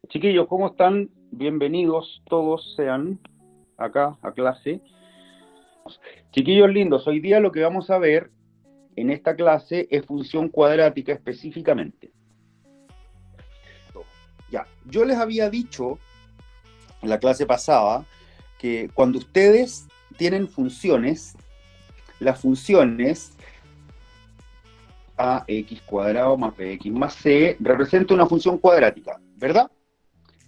Chiquillos, ¿cómo están? Bienvenidos todos sean acá a clase. Chiquillos lindos, hoy día lo que vamos a ver en esta clase es función cuadrática específicamente. Ya, yo les había dicho en la clase pasada que cuando ustedes tienen funciones, las funciones ax cuadrado más bx más c representa una función cuadrática, ¿verdad?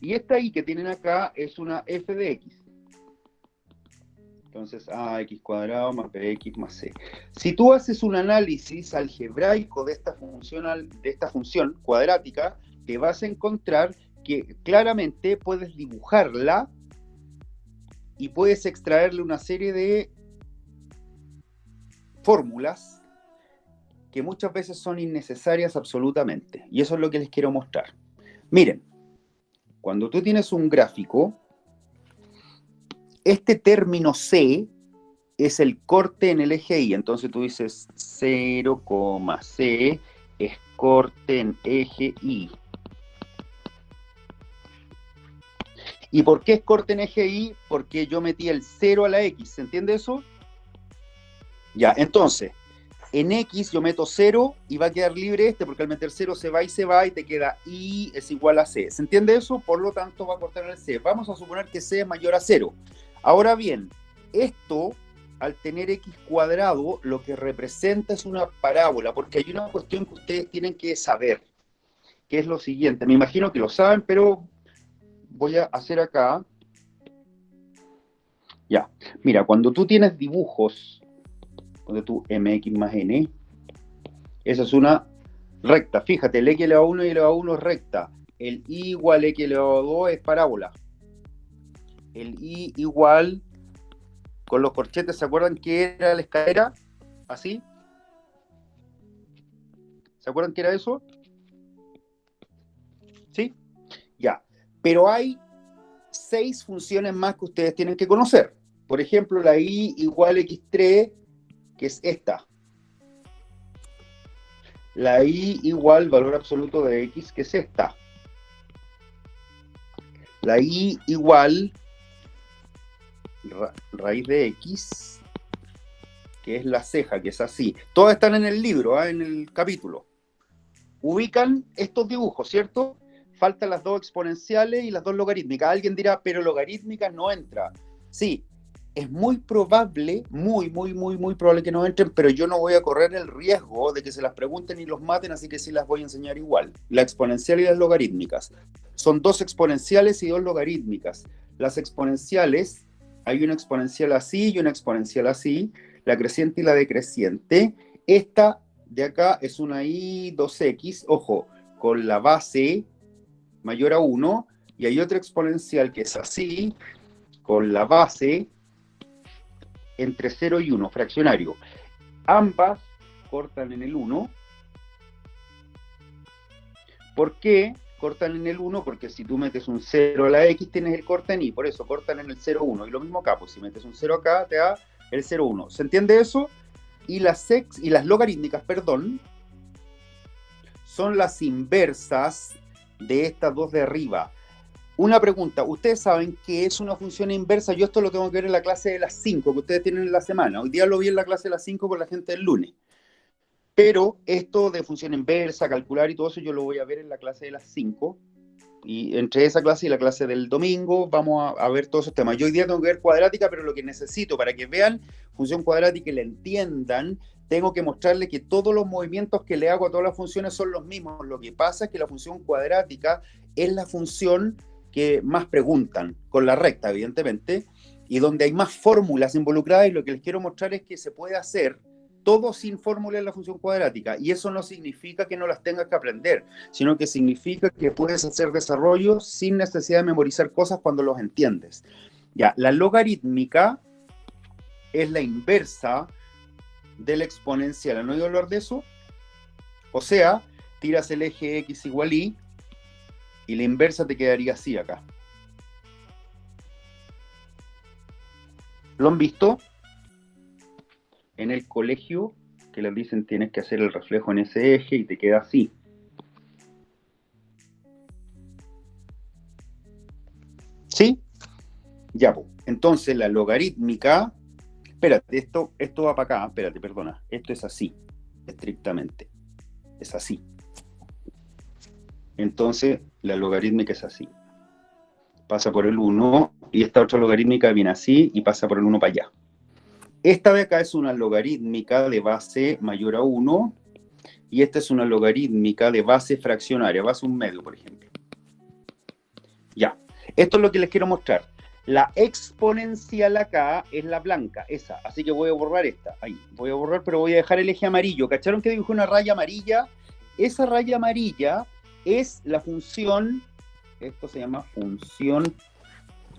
Y esta y que tienen acá es una f de x. Entonces, ax cuadrado más bx más c. Si tú haces un análisis algebraico de esta función cuadrática, te vas a encontrar que claramente puedes dibujarla y puedes extraerle una serie de fórmulas que muchas veces son innecesarias absolutamente. Y eso es lo que les quiero mostrar. Miren, cuando tú tienes un gráfico, este término c es el corte en el eje Y. Entonces tú dices 0, C es corte en eje Y. ¿Y por qué es corte en eje Y? Porque yo metí el 0 a la X. ¿Se entiende eso? Ya, entonces, en X yo meto 0 y va a quedar libre este, porque al meter 0 se va y te queda Y es igual a C. ¿Se entiende eso? Por lo tanto va a cortar en el C. Vamos a suponer que C es mayor a 0. Ahora bien, esto al tener x cuadrado, lo que representa es una parábola, porque hay una cuestión que ustedes tienen que saber, que es lo siguiente. Me imagino que lo saben, pero voy a hacer acá. Ya, mira, cuando tú tienes dibujos, cuando tú mx más n, esa es una recta. Fíjate, el x elevado a 1 y elevado a 1 es recta. El y igual x elevado a 2 es parábola. El y igual, con los corchetes, ¿se acuerdan que era la escalera? Así. ¿Se acuerdan que era eso? ¿Sí? Ya. Pero hay 6 funciones más que ustedes tienen que conocer. Por ejemplo, la y igual x3, que es esta. La y igual valor absoluto de x, que es esta. La y igual raíz de x, que es la ceja, que es así. Todas están en el libro, en el capítulo. Ubican estos dibujos, ¿cierto? Faltan las dos exponenciales y las dos logarítmicas. Alguien dirá, pero logarítmicas no entra. Sí, es muy probable, muy probable que no entren, pero yo no voy a correr el riesgo de que se las pregunten y los maten, así que sí las voy a enseñar igual. La exponencial y las logarítmicas. Son dos exponenciales y dos logarítmicas. Las exponenciales, hay una exponencial así y una exponencial así, la creciente y la decreciente. Esta de acá es una y 2x, ojo, con la base mayor a 1, y hay otra exponencial que es así, con la base entre 0 y 1, fraccionario. Ambas cortan en el 1. ¿Por qué cortan en el 1? Porque si tú metes un 0 a la x, tienes el corte en y, por eso cortan en el 0, 1. Y lo mismo acá, pues si metes un 0 acá, te da el 0, 1. ¿Se entiende eso? Y las logarítmicas, perdón, son las inversas de estas dos de arriba. Una pregunta, ¿ustedes saben qué es una función inversa? Yo esto lo tengo que ver en la clase de las 5 que ustedes tienen en la semana. Hoy día lo vi en la clase de las 5 con la gente del lunes. Pero esto de función inversa, calcular y todo eso, yo lo voy a ver en la clase de las 5. Y entre esa clase y la clase del domingo vamos a ver todos esos temas. Yo hoy día tengo que ver cuadrática, pero lo que necesito para que vean función cuadrática y la entiendan, tengo que mostrarles que todos los movimientos que le hago a todas las funciones son los mismos. Lo que pasa es que la función cuadrática es la función que más preguntan, con la recta, evidentemente, y donde hay más fórmulas involucradas, y lo que les quiero mostrar es que se puede hacer todo sin fórmula en la función cuadrática, y eso no significa que no las tengas que aprender, sino que significa que puedes hacer desarrollos sin necesidad de memorizar cosas cuando los entiendes. Ya, la logarítmica es la inversa de la exponencial. ¿No he oído hablar de eso? O sea, tiras el eje x igual y la inversa te quedaría así acá. ¿Lo han visto? En el colegio, que les dicen tienes que hacer el reflejo en ese eje y te queda así. ¿Sí? Ya, pues. Entonces la logarítmica, espérate, esto va para acá, espérate, perdona, esto es así, estrictamente, es así. Entonces la logarítmica es así, pasa por el 1 y esta otra logarítmica viene así y pasa por el 1 para allá. Esta de acá es una logarítmica de base mayor a 1 y esta es una logarítmica de base fraccionaria, base 1/2, por ejemplo. Ya, esto es lo que les quiero mostrar. La exponencial acá es la blanca, esa, así que voy a borrar esta, ahí, voy a borrar, pero voy a dejar el eje amarillo. ¿Cacharon que dibujé una raya amarilla? Esa raya amarilla es la función, esto se llama función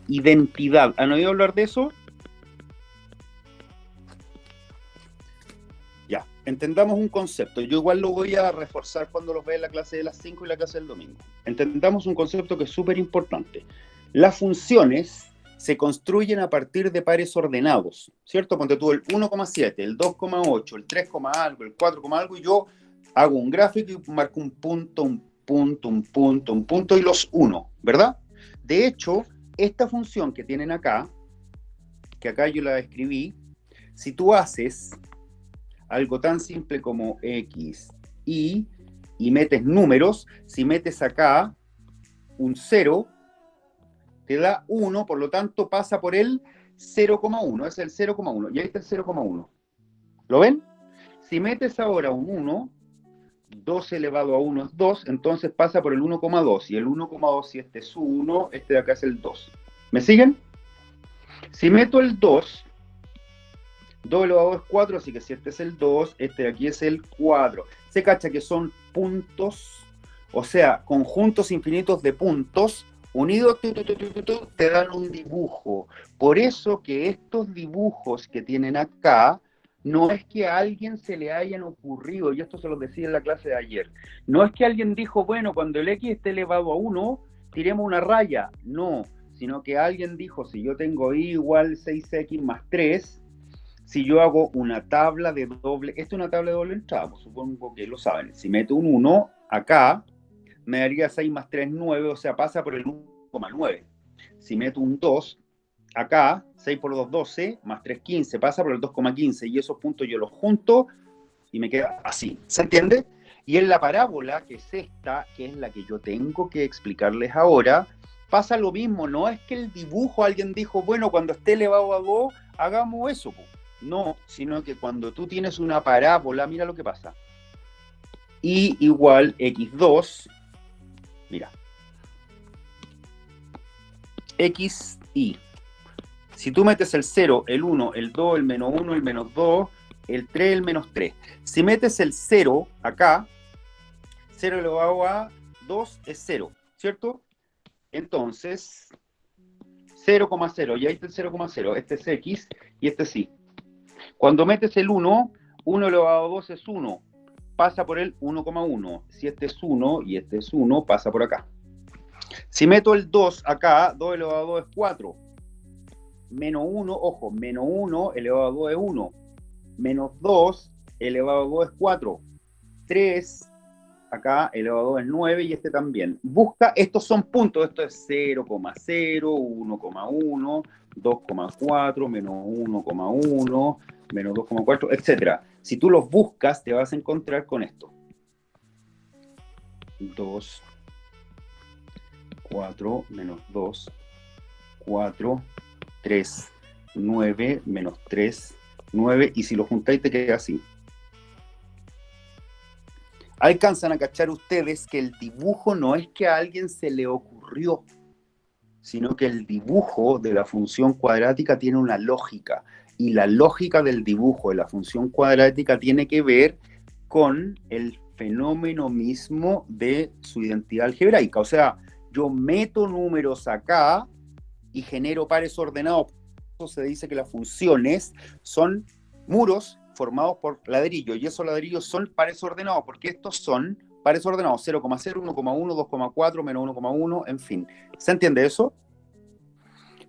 identidad. ¿Han oído hablar de eso? Ya, entendamos un concepto. Yo igual lo voy a reforzar cuando los vea en la clase de las 5 y la clase del domingo. Entendamos un concepto que es súper importante. Las funciones se construyen a partir de pares ordenados, ¿cierto? Ponte tú el 1,7, el 2,8, el 3, algo, el 4, algo, y yo hago un gráfico y marco un punto, un punto, un punto, un punto, y los uno, ¿verdad? De hecho, esta función que tienen acá, que acá yo la escribí, si tú haces algo tan simple como x, y metes números, si metes acá un 0, te da 1, por lo tanto pasa por el 0,1, es el 0,1, y ahí está el 0,1. ¿Lo ven? Si metes ahora un 1, 2 elevado a 1 es 2, entonces pasa por el 1,2, y el 1,2, si este es 1, este de acá es el 2. ¿Me siguen? Si meto el 2, 2 elevado a 2 es 4, así que si este es el 2, este de aquí es el 4. Se cacha que son puntos, o sea, conjuntos infinitos de puntos, unidos te dan un dibujo. Por eso que estos dibujos que tienen acá, no es que a alguien se le hayan ocurrido, y esto se los decía en la clase de ayer, no es que alguien dijo, bueno, cuando el x esté elevado a 1, tiremos una raya. No, sino que alguien dijo, si yo tengo y igual 6x más 3, si yo hago una tabla de doble, esta es una tabla de doble entrada, pues supongo que lo saben, si meto un 1 acá, me daría 6 más 3, 9, o sea, pasa por el 1,9. Si meto un 2 acá, 6 por 2, 12, más 3, 15, pasa por el 2,15, y esos puntos yo los junto y me queda así. ¿Se entiende? Y en la parábola, que es esta, que es la que yo tengo que explicarles ahora, pasa lo mismo. No es que el dibujo alguien dijo, bueno, cuando esté elevado a 2, hagamos eso. No, sino que cuando tú tienes una parábola, mira lo que pasa. Y igual x2, mira, x, y. Si tú metes el 0, el 1, el 2, el menos 1, el menos 2, el 3, el menos 3. Si metes el 0 acá, 0 elevado a 2 es 0, ¿cierto? Entonces, 0,0, y ahí está el 0,0. Este es x y este es y. Cuando metes el 1, 1 elevado a 2 es 1. Pasa por el 1,1. Si este es 1 y este es 1, pasa por acá. Si meto el 2 acá, 2 elevado a 2 es 4. Menos 1, ojo, menos 1 elevado a 2 es 1. Menos 2 elevado a 2 es 4. 3, acá elevado a 2 es 9 y este también. Busca, estos son puntos, esto es 0,0, 1,1, 2,4, menos 1,1, menos 2,4, etc. Si tú los buscas, te vas a encontrar con esto. 2, 4, menos 2, 4, 3, 9, menos 3, 9, y si lo juntáis te queda así. Alcanzan a cachar ustedes que el dibujo no es que a alguien se le ocurrió, sino que el dibujo de la función cuadrática tiene una lógica, y la lógica del dibujo de la función cuadrática tiene que ver con el fenómeno mismo de su identidad algebraica. O sea, yo meto números acá y genero pares ordenados. Por eso se dice que las funciones son muros formados por ladrillos, y esos ladrillos son pares ordenados, porque estos son pares ordenados, 0,0, 1,1, 2,4, menos 1,1, en fin. ¿Se entiende eso?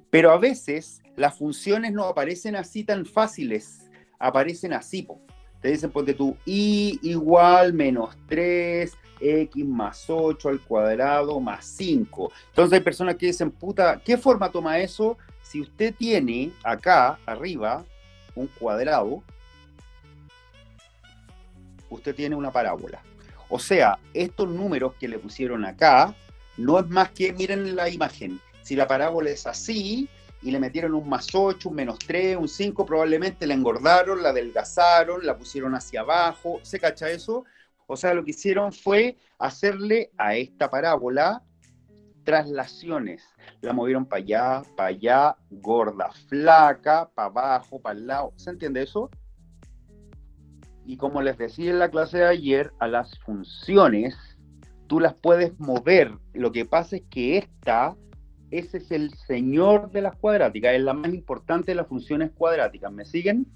Pero a veces las funciones no aparecen así tan fáciles, aparecen así, po. Te dicen, ponte tú, y igual menos 3, x más 8 al cuadrado más 5. Entonces hay personas que dicen, puta, ¿qué forma toma eso? Si usted tiene acá, arriba, un cuadrado, usted tiene una parábola. O sea, estos números que le pusieron acá, no es más que, miren la imagen, si la parábola es así, y le metieron un más 8, un menos 3, un 5, probablemente la engordaron, la adelgazaron, la pusieron hacia abajo, ¿se cacha eso? O sea, lo que hicieron fue hacerle a esta parábola traslaciones. La movieron para allá, gorda, flaca, para abajo, para el lado. ¿Se entiende eso? Y como les decía en la clase de ayer, a las funciones tú las puedes mover. Lo que pasa es que ese es el señor de las cuadráticas, es la más importante de las funciones cuadráticas. ¿Me siguen?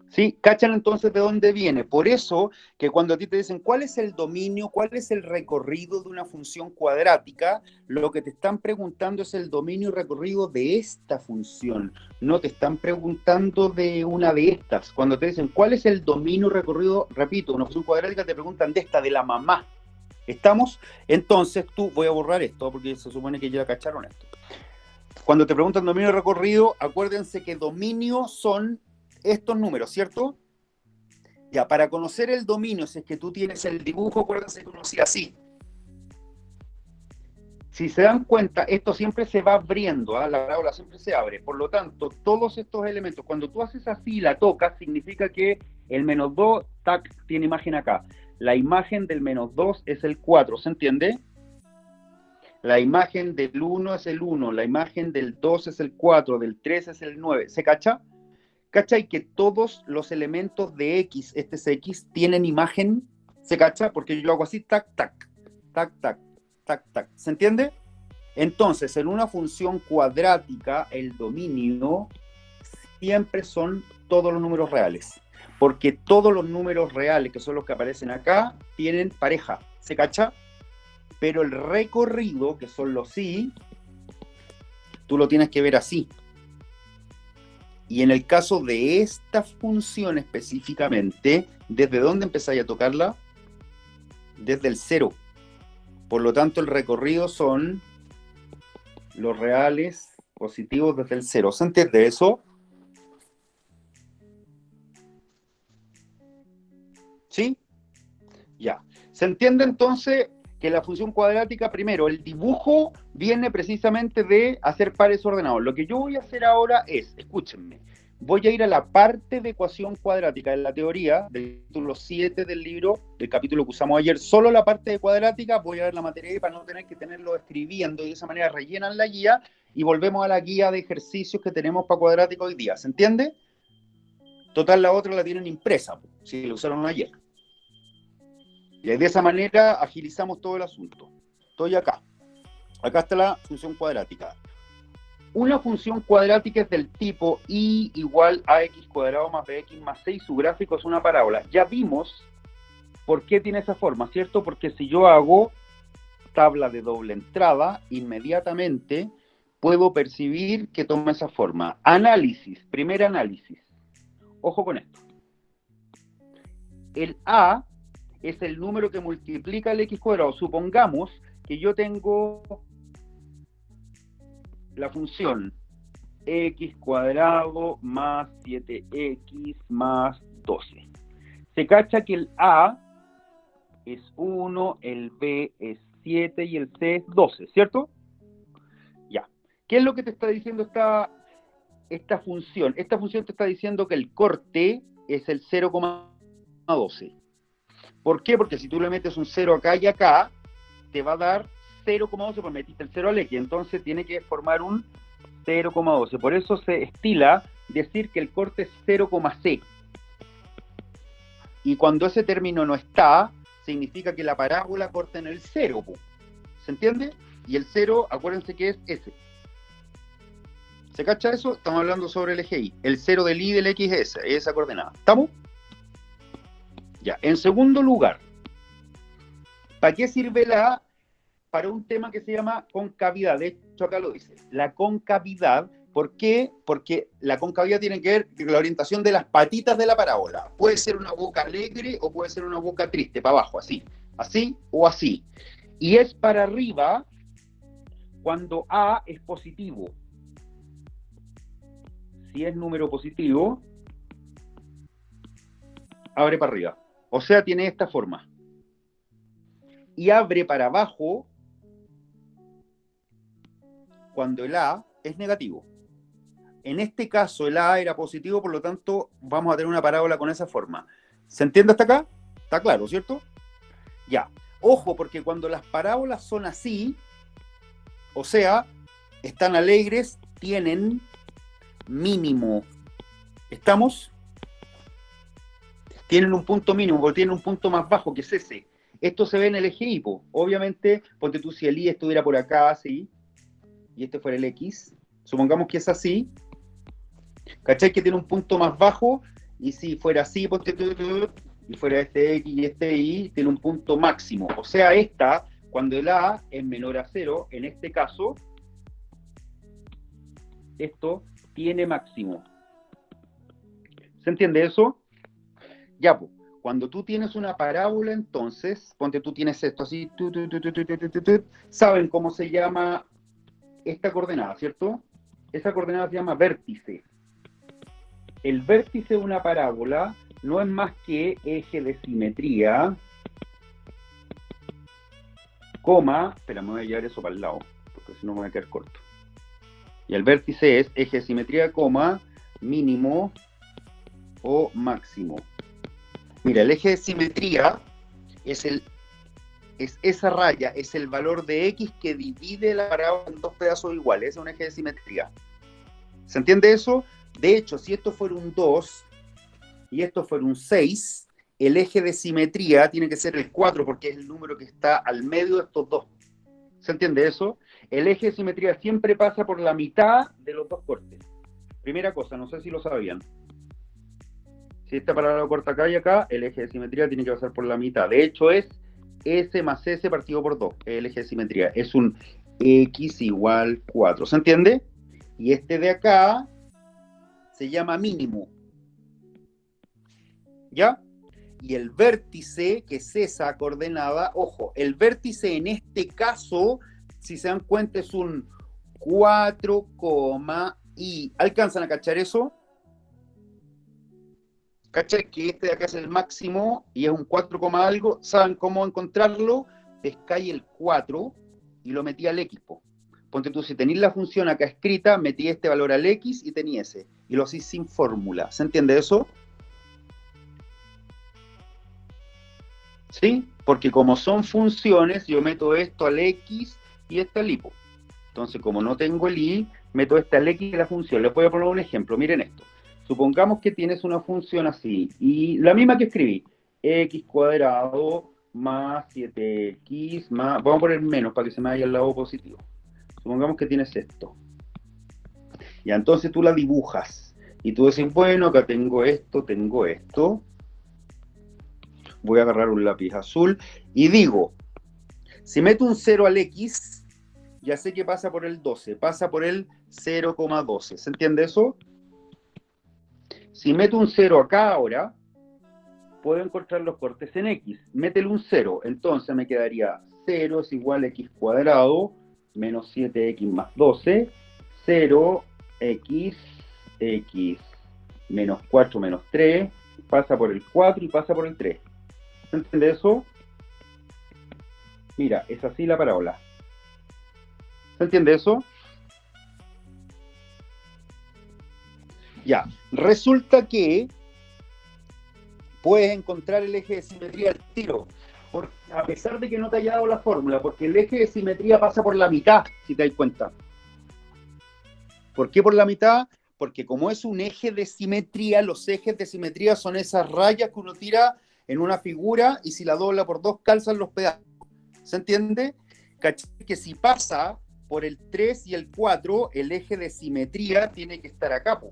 ¿Sí? ¿Cachan entonces de dónde viene? Por eso que cuando a ti te dicen cuál es el dominio, cuál es el recorrido de una función cuadrática, lo que te están preguntando es el dominio y recorrido de esta función. No te están preguntando de una de estas. Cuando te dicen cuál es el dominio y recorrido, repito, una función cuadrática, te preguntan de esta, de la mamá. ¿Estamos? Entonces voy a borrar esto porque se supone que ya cacharon esto. Cuando te preguntan dominio y recorrido, acuérdense que dominio son estos números, ¿cierto? Ya, para conocer el dominio, si es que tú tienes el dibujo, acuérdense que uno hacía así. Si se dan cuenta, esto siempre se va abriendo, ¿eh? La parábola siempre se abre. Por lo tanto, todos estos elementos, cuando tú haces así y la tocas, significa que el menos 2, tac, tiene imagen acá. La imagen del menos 2 es el 4, ¿se entiende? La imagen del 1 es el 1, la imagen del 2 es el 4, del 3 es el 9. ¿Se cacha? ¿Cachai? Que todos los elementos de X, este es X, tienen imagen. ¿Se cacha? Porque yo lo hago así, tac, tac, tac, tac, tac, tac. ¿Se entiende? Entonces, en una función cuadrática, el dominio siempre son todos los números reales. Porque todos los números reales, que son los que aparecen acá, tienen pareja. ¿Se cacha? Pero el recorrido, que son los sí, tú lo tienes que ver así. Y en el caso de esta función específicamente, ¿desde dónde empezáis a tocarla? Desde el 0. Por lo tanto, el recorrido son los reales positivos desde el 0. ¿Se entiende eso? ¿Sí? Ya. ¿Se entiende entonces que la función cuadrática, primero, el dibujo viene precisamente de hacer pares ordenados? Lo que yo voy a hacer ahora es, escúchenme, voy a ir a la parte de ecuación cuadrática en la teoría del título 7 del libro, del capítulo que usamos ayer, solo la parte de cuadrática, voy a ver la materia para no tener que tenerlo escribiendo y de esa manera rellenan la guía y volvemos a la guía de ejercicios que tenemos para cuadrática hoy día. ¿Se entiende? Total, la otra la tienen impresa, si la usaron ayer. Y de esa manera agilizamos todo el asunto. Estoy acá. Acá está la función cuadrática. Una función cuadrática es del tipo y igual a x cuadrado más bx más 6. Su gráfico es una parábola. Ya vimos por qué tiene esa forma, ¿cierto? Porque si yo hago tabla de doble entrada, inmediatamente puedo percibir que toma esa forma. Análisis, primer análisis. Ojo con esto. El a es el número que multiplica el x cuadrado. Supongamos que yo tengo la función x cuadrado más 7x más 12. Se cacha que el a es 1, el b es 7 y el c es 12, ¿cierto? Ya. ¿Qué es lo que te está diciendo esta función? Esta función te está diciendo que el corte es el 0,12. ¿Por qué? Porque si tú le metes un 0 acá y acá, te va a dar 0,12 porque metiste el 0 al X, entonces tiene que formar un 0,12. Por eso se estila decir que el corte es 0,c. Y cuando ese término no está, significa que la parábola corta en el 0. ¿Se entiende? Y el 0, acuérdense que es ese. ¿Se cacha eso? Estamos hablando sobre el eje Y. El 0 del Y del X es esa coordenada. ¿Estamos? Ya, en segundo lugar, ¿para qué sirve la A? Para un tema que se llama concavidad. De hecho, acá lo dice. La concavidad ¿Por qué? Porque la concavidad tiene que ver con la orientación de las patitas de la parábola. Puede ser una boca alegre o puede ser una boca triste, para abajo, así. Así o así. Y es para arriba cuando A es positivo. Si es número positivo, abre para arriba. O sea, tiene esta forma. Y abre para abajo cuando el A es negativo. En este caso el A era positivo, por lo tanto vamos a tener una parábola con esa forma. ¿Se entiende hasta acá? ¿Está claro, cierto? Ya. Ojo, porque cuando las parábolas son así, o sea, están alegres, tienen mínimo. ¿Estamos? Tienen un punto mínimo, porque tienen un punto más bajo, que es ese. Esto se ve en el eje hipo. Obviamente, ponte tú si el Y estuviera por acá, así, y este fuera el X, supongamos que es así, ¿cachai? Que tiene un punto más bajo, y si fuera así, ponte tú, y fuera este X y este Y, tiene un punto máximo. O sea, esta, cuando el A es menor a 0, en este caso, esto tiene máximo. ¿Se entiende eso? Ya, pues, cuando tú tienes una parábola, entonces, ponte tú tienes esto así, ¿saben cómo se llama esta coordenada, cierto? Esa coordenada se llama vértice. El vértice de una parábola no es más que eje de simetría, coma, espera, me voy a llevar eso para el lado, porque si no me voy a quedar corto. Y el vértice es eje de simetría, coma, mínimo o máximo. Mira, el eje de simetría es esa raya, es el valor de X que divide la parábola en dos pedazos iguales. Es un eje de simetría. ¿Se entiende eso? De hecho, si esto fuera un 2 y esto fuera un 6, el eje de simetría tiene que ser el 4 porque es el número que está al medio de estos dos. ¿Se entiende eso? El eje de simetría siempre pasa por la mitad de los dos cortes. Primera cosa, no sé si lo sabían. Si esta parábola corta acá y acá, el eje de simetría tiene que pasar por la mitad. De hecho, es S más S partido por 2, el eje de simetría. Es un X igual 4. ¿Se entiende? Y este de acá se llama mínimo. ¿Ya? Y el vértice, que es esa coordenada, ojo, el vértice en este caso, si se dan cuenta, es un 4, y ¿alcanzan a cachar eso? ¿Cachai? Que este de acá es el máximo y es un 4, algo. ¿Saben cómo encontrarlo? Pescáis el 4 y lo metí al X. Ponte tú, si tenéis la función acá escrita, metí este valor al X y tení ese. Y lo hacéis sin fórmula. ¿Se entiende eso? ¿Sí? Porque como son funciones, yo meto esto al X y esto al Y. Entonces, como no tengo el Y, meto este al X de la función. Les voy a poner un ejemplo. Miren esto. Supongamos que tienes una función así, y la misma que escribí, x cuadrado más 7x más, vamos a poner menos para que se me vaya al lado positivo. Supongamos que tienes esto. Y entonces tú la dibujas, y tú dices, bueno, acá tengo esto, voy a agarrar un lápiz azul, y digo, si meto un 0 al x, ya sé que pasa por el 12, pasa por el 0,12, ¿se entiende eso? Si meto un 0 acá ahora, puedo encontrar los cortes en X. Métele un 0, entonces me quedaría 0 es igual a X cuadrado menos 7X más 12, 0X, X menos 4 menos 3, pasa por el 4 y pasa por el 3. ¿Se entiende eso? Mira, es así la parábola. ¿Se entiende eso? Ya, resulta que puedes encontrar el eje de simetría al tiro, porque a pesar de que no te haya dado la fórmula, porque el eje de simetría pasa por la mitad, si te das cuenta. ¿Por qué por la mitad? Porque como es un eje de simetría, los ejes de simetría son esas rayas que uno tira en una figura y si la dobla por dos calzan los pedazos. ¿Se entiende? ¿Cachai? Que si pasa por el 3 y el 4, el eje de simetría tiene que estar acá, po.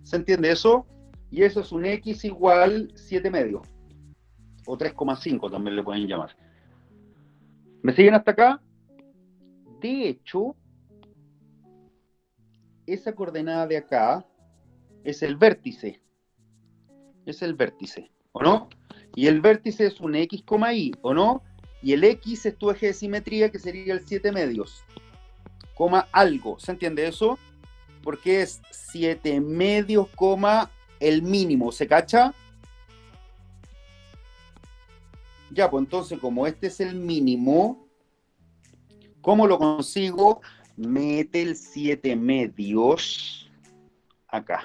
¿Se entiende eso? Y eso es un X igual 7 medios. O 3,5 también le pueden llamar. ¿Me siguen hasta acá? De hecho, esa coordenada de acá es el vértice. Es el vértice, ¿o no? Y el vértice es un X, Y, ¿o no? Y el X es tu eje de simetría, que sería el 7 medios, coma algo. ¿Se entiende eso? Porque es 7 medios, coma el mínimo. ¿Se cacha? Ya, pues entonces, como este es el mínimo, ¿cómo lo consigo? Mete el 7 medios acá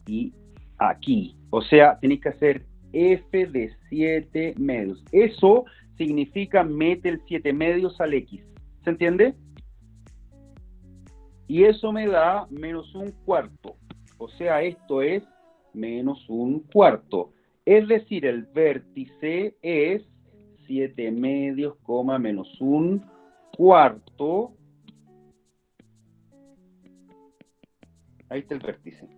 y aquí. O sea, tenéis que hacer f de 7 medios. Eso significa mete el 7 medios al x. ¿Se entiende? Y eso me da menos un cuarto. O sea, esto es menos un cuarto. Es decir, el vértice es 7 medios, menos un cuarto. Ahí está el vértice.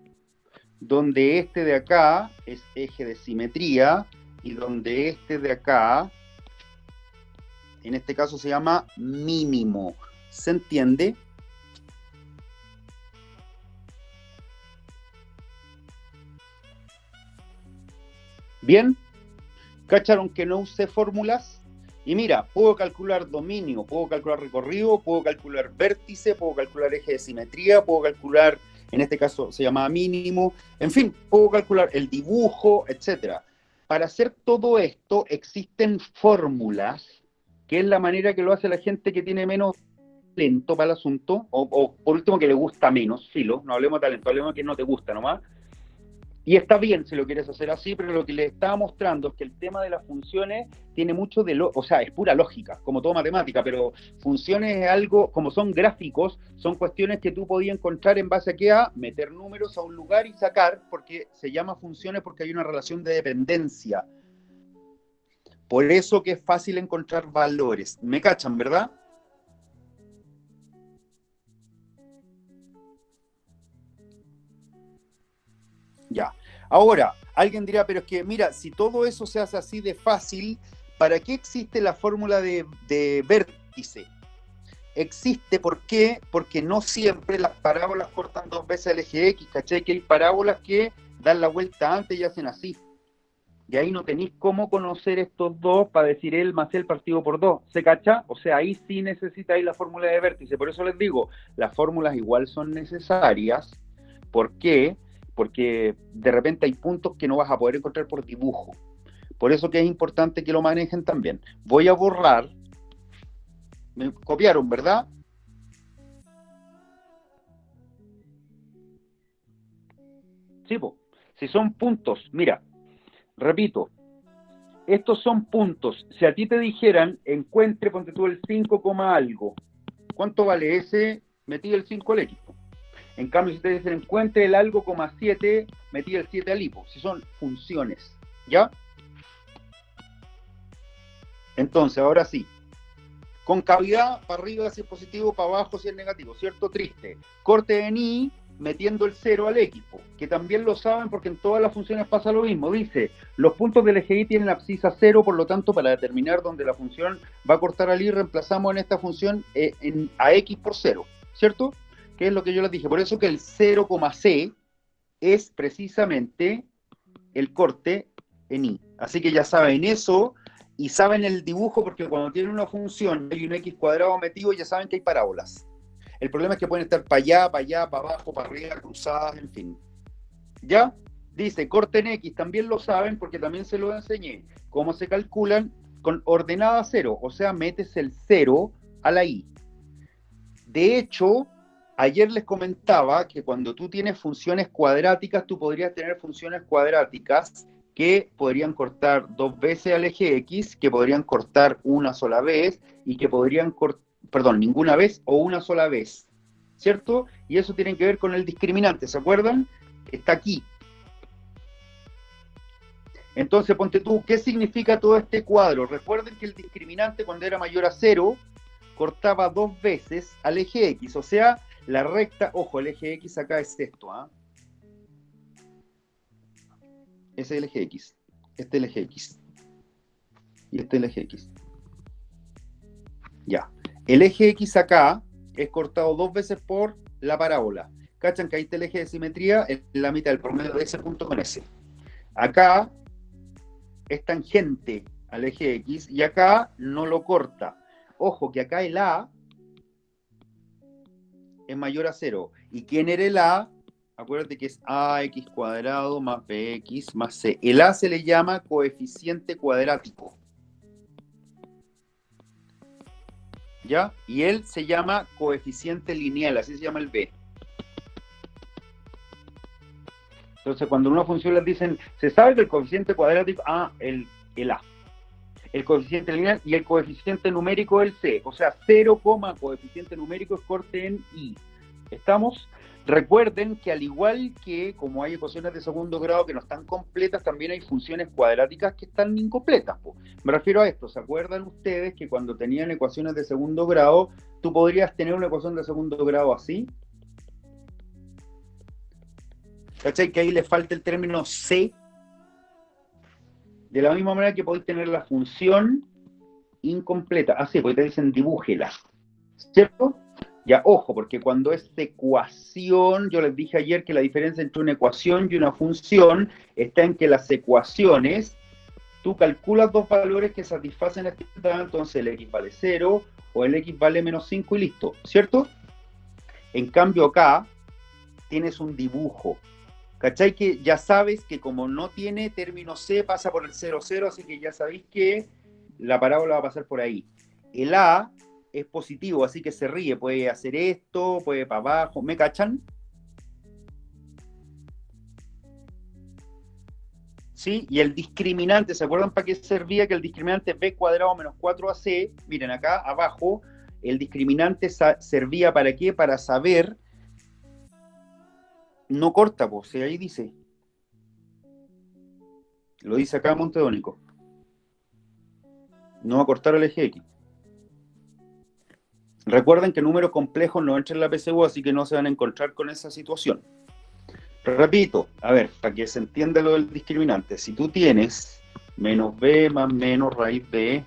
Donde este de acá es eje de simetría y donde este de acá, en este caso se llama mínimo. ¿Se entiende? ¿Bien? ¿Cacharon que no usé fórmulas? Y mira, puedo calcular dominio, puedo calcular recorrido, puedo calcular vértice, puedo calcular eje de simetría, puedo calcular, en este caso se llamaba mínimo, en fin, puedo calcular el dibujo, etc. Para hacer todo esto existen fórmulas, que es la manera que lo hace la gente que tiene menos talento para el asunto, o por último que le gusta menos, filo, no hablemos de talento, hablemos de que no te gusta nomás. Y está bien si lo quieres hacer así, pero lo que les estaba mostrando es que el tema de las funciones tiene mucho de o sea, es pura lógica, como todo matemática, pero funciones es algo, como son gráficos, son cuestiones que tú podías encontrar en base a qué, a meter números a un lugar y sacar, porque se llama funciones porque hay una relación de dependencia. Por eso que es fácil encontrar valores. ¿Me cachan, verdad? Ya. Ahora, alguien dirá, pero es que, mira, si todo eso se hace así de fácil, ¿para qué existe la fórmula de vértice? Existe, ¿por qué? Porque no siempre las parábolas cortan dos veces el eje X, ¿cachai? Que hay parábolas que dan la vuelta antes y hacen así. Y ahí no tenéis cómo conocer estos dos para decir el más el partido por dos. ¿Se cacha? O sea, ahí sí necesitáis la fórmula de vértice. Por eso les digo, las fórmulas igual son necesarias. ¿Por qué? Porque de repente hay puntos que no vas a poder encontrar por dibujo. Por eso que es importante que lo manejen también. Voy a borrar. Me copiaron, ¿verdad? Sí, po. Si son puntos, mira, repito, estos son puntos. Si a ti te dijeran, encuentre, ponte tú el 5, algo, ¿cuánto vale ese? Metí el 5 al X. En cambio, si te dicen, encuentre el algo, 7, metí el 7 al hipo. Si son funciones, ¿ya? Entonces, ahora sí. Concavidad, para arriba si es positivo, para abajo si es negativo, ¿cierto? Triste. Corte en I, metiendo el 0 al X, que también lo saben porque en todas las funciones pasa lo mismo. Dice, los puntos del eje Y tienen abscisa 0, por lo tanto, para determinar dónde la función va a cortar al Y, reemplazamos en esta función a X por 0, ¿cierto? Que es lo que yo les dije. Por eso que el 0,C es precisamente el corte en I. Así que ya saben eso y saben el dibujo porque cuando tienen una función y un X cuadrado metido ya saben que hay parábolas. El problema es que pueden estar para allá, para abajo, para arriba, cruzadas, en fin. ¿Ya? Dice, corte en X, también lo saben porque también se lo enseñé. ¿Cómo se calculan? Con ordenada 0, o sea, metes el 0 a la I. De hecho, ayer les comentaba que cuando tú tienes funciones cuadráticas, tú podrías tener funciones cuadráticas que podrían cortar dos veces al eje X, que podrían cortar una sola vez y que podrían cortar, perdón, ninguna vez o una sola vez, ¿cierto? Y eso tiene que ver con el discriminante, ¿se acuerdan? Está aquí. Entonces, ponte tú, ¿qué significa todo este cuadro? Recuerden que el discriminante cuando era mayor a 0 cortaba dos veces al eje X, o sea, la recta, ojo, el eje X acá es esto, ¿ah? Ese es el eje X, este es el eje X, y este es el eje X. Ya. El eje X acá es cortado 2 veces por la parábola. ¿Cachan que ahí está el eje de simetría en la mitad del promedio de ese punto con ese? Acá es tangente al eje X y acá no lo corta. Ojo que acá el A es mayor a 0. ¿Y quién era el A? Acuérdate que es AX cuadrado más BX más C. El A se le llama coeficiente cuadrático. ¿Ya? Y él se llama coeficiente lineal, así se llama el B. Entonces, cuando una función les dicen, se sabe que el coeficiente cuadrático, el A. El coeficiente lineal y el coeficiente numérico el C. O sea, 0, coeficiente numérico es corte en I. ¿Estamos? Recuerden que al igual que como hay ecuaciones de segundo grado que no están completas, también hay funciones cuadráticas que están incompletas. Po. Me refiero a esto. ¿Se acuerdan ustedes que cuando tenían ecuaciones de segundo grado, tú podrías tener una ecuación de segundo grado así? ¿Cachai? Que ahí le falta el término C. De la misma manera que podéis tener la función incompleta. Así, porque te dicen dibújela. ¿Cierto? Ya, ojo, porque cuando es ecuación, yo les dije ayer que la diferencia entre una ecuación y una función está en que las ecuaciones, tú calculas dos valores que satisfacen esta, entonces el x vale 0 o el x vale menos 5 y listo, ¿cierto? En cambio acá tienes un dibujo. ¿Cachai? Que ya sabes que como no tiene término C, pasa por el 0, 0, así que ya sabéis que la parábola va a pasar por ahí. El A es positivo, así que se ríe, puede hacer esto, puede para abajo, ¿me cachan? ¿Sí? Y el discriminante, ¿se acuerdan para qué servía que el discriminante B cuadrado menos 4AC? Miren acá abajo, el discriminante servía para qué? Para saber, no corta, pues, ahí dice. Lo dice acá Montedónico. No va a cortar el eje X. Recuerden que números complejos no entran en la PSU, así que no se van a encontrar con esa situación. Repito, a ver, para que se entienda lo del discriminante. Si tú tienes menos b más menos raíz de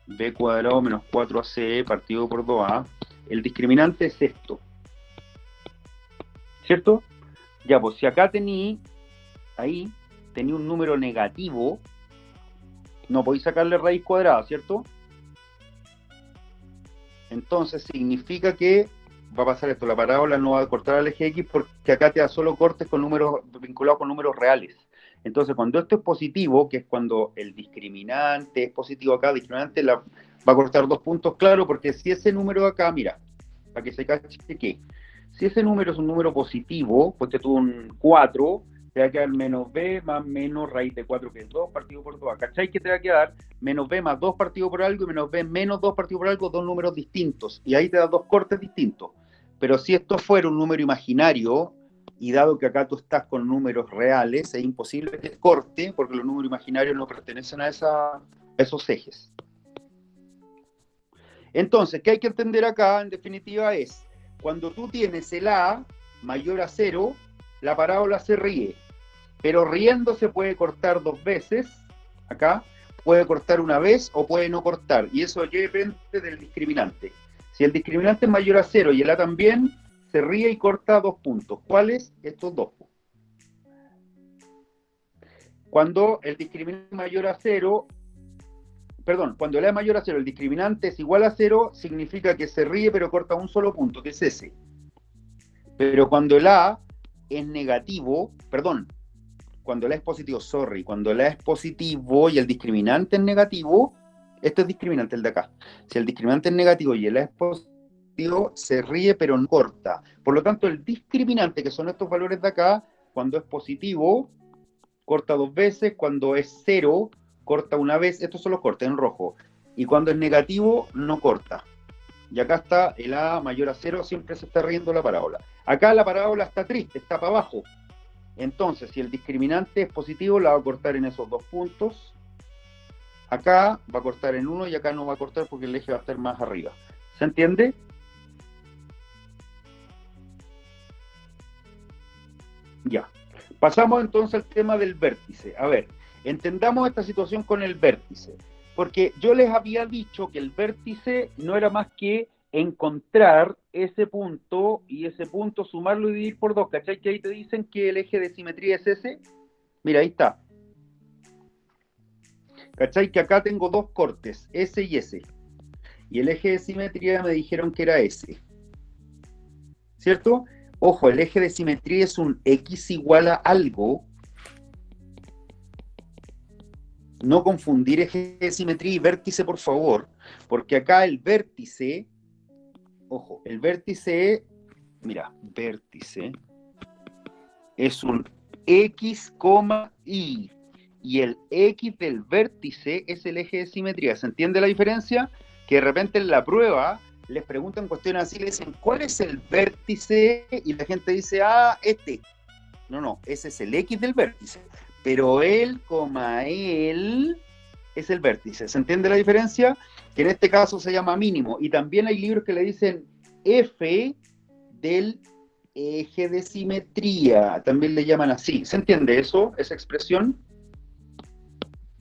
b cuadrado menos 4ac partido por 2a, el discriminante es esto. ¿Cierto? Ya, pues si acá tení un número negativo, no podéis sacarle raíz cuadrada, ¿cierto? Entonces significa que va a pasar esto, la parábola no va a cortar al eje X porque acá te da solo cortes con números vinculados con números reales. Entonces cuando esto es positivo, que es cuando el discriminante es positivo acá, el discriminante va a cortar 2 puntos, claro, porque si ese número de acá, mira, para que se cache que, si ese número es un número positivo, pues te tuvo un 4, te va a quedar menos b más menos raíz de 4, que es 2 partido por 2. ¿Cachai? Que te va a quedar menos b más 2 partido por algo y menos b menos 2 partido por algo, dos números distintos. Y ahí te da dos cortes distintos. Pero si esto fuera un número imaginario, y dado que acá tú estás con números reales, es imposible que corte, porque los números imaginarios no pertenecen a esos ejes. Entonces, ¿qué hay que entender acá? En definitiva es, cuando tú tienes el A mayor a 0, la parábola se ríe. Pero riendo se puede cortar 2 veces, acá, puede cortar una vez o puede no cortar. Y eso depende del discriminante. Si el discriminante es mayor a 0 y el A también, se ríe y corta 2 puntos. ¿Cuáles? Estos dos. Cuando el discriminante es mayor a 0, cuando el A es mayor a 0, el discriminante es igual a 0, significa que se ríe pero corta un solo punto, que es ese. Pero cuando el A es negativo, cuando el A es positivo, cuando el A es positivo y el discriminante es negativo, este es discriminante, el de acá. Si el discriminante es negativo y el A es positivo, se ríe pero no corta. Por lo tanto, el discriminante, que son estos valores de acá, cuando es positivo, corta 2 veces, cuando es 0, corta una vez, estos son los cortes en rojo. Y cuando es negativo, no corta. Y acá está el A mayor a 0, siempre se está riendo la parábola. Acá la parábola está triste, está para abajo. Entonces, si el discriminante es positivo, la va a cortar en esos 2 puntos. Acá va a cortar en 1 y acá no va a cortar porque el eje va a estar más arriba. ¿Se entiende? Ya. Pasamos entonces al tema del vértice. A ver, entendamos esta situación con el vértice. Porque yo les había dicho que el vértice no era más que encontrar ese punto y ese punto sumarlo y dividir por 2. ¿Cachai? Que ahí te dicen que el eje de simetría es ese. Mira, ahí está. ¿Cachai? Que acá tengo dos cortes, S y S. Y el eje de simetría me dijeron que era S. ¿Cierto? Ojo, el eje de simetría es un X igual a algo. No confundir eje de simetría y vértice, por favor. Porque acá el vértice, ojo, el vértice, mira, vértice es un X, Y. Y el X del vértice es el eje de simetría. ¿Se entiende la diferencia? Que de repente en la prueba les preguntan cuestiones así, le dicen, ¿cuál es el vértice? Y la gente dice, ah, este. No, ese es el X del vértice. Pero él, él, es el vértice. ¿Se entiende la diferencia? Que en este caso se llama mínimo. Y también hay libros que le dicen F del eje de simetría. También le llaman así. ¿Se entiende eso? Esa expresión.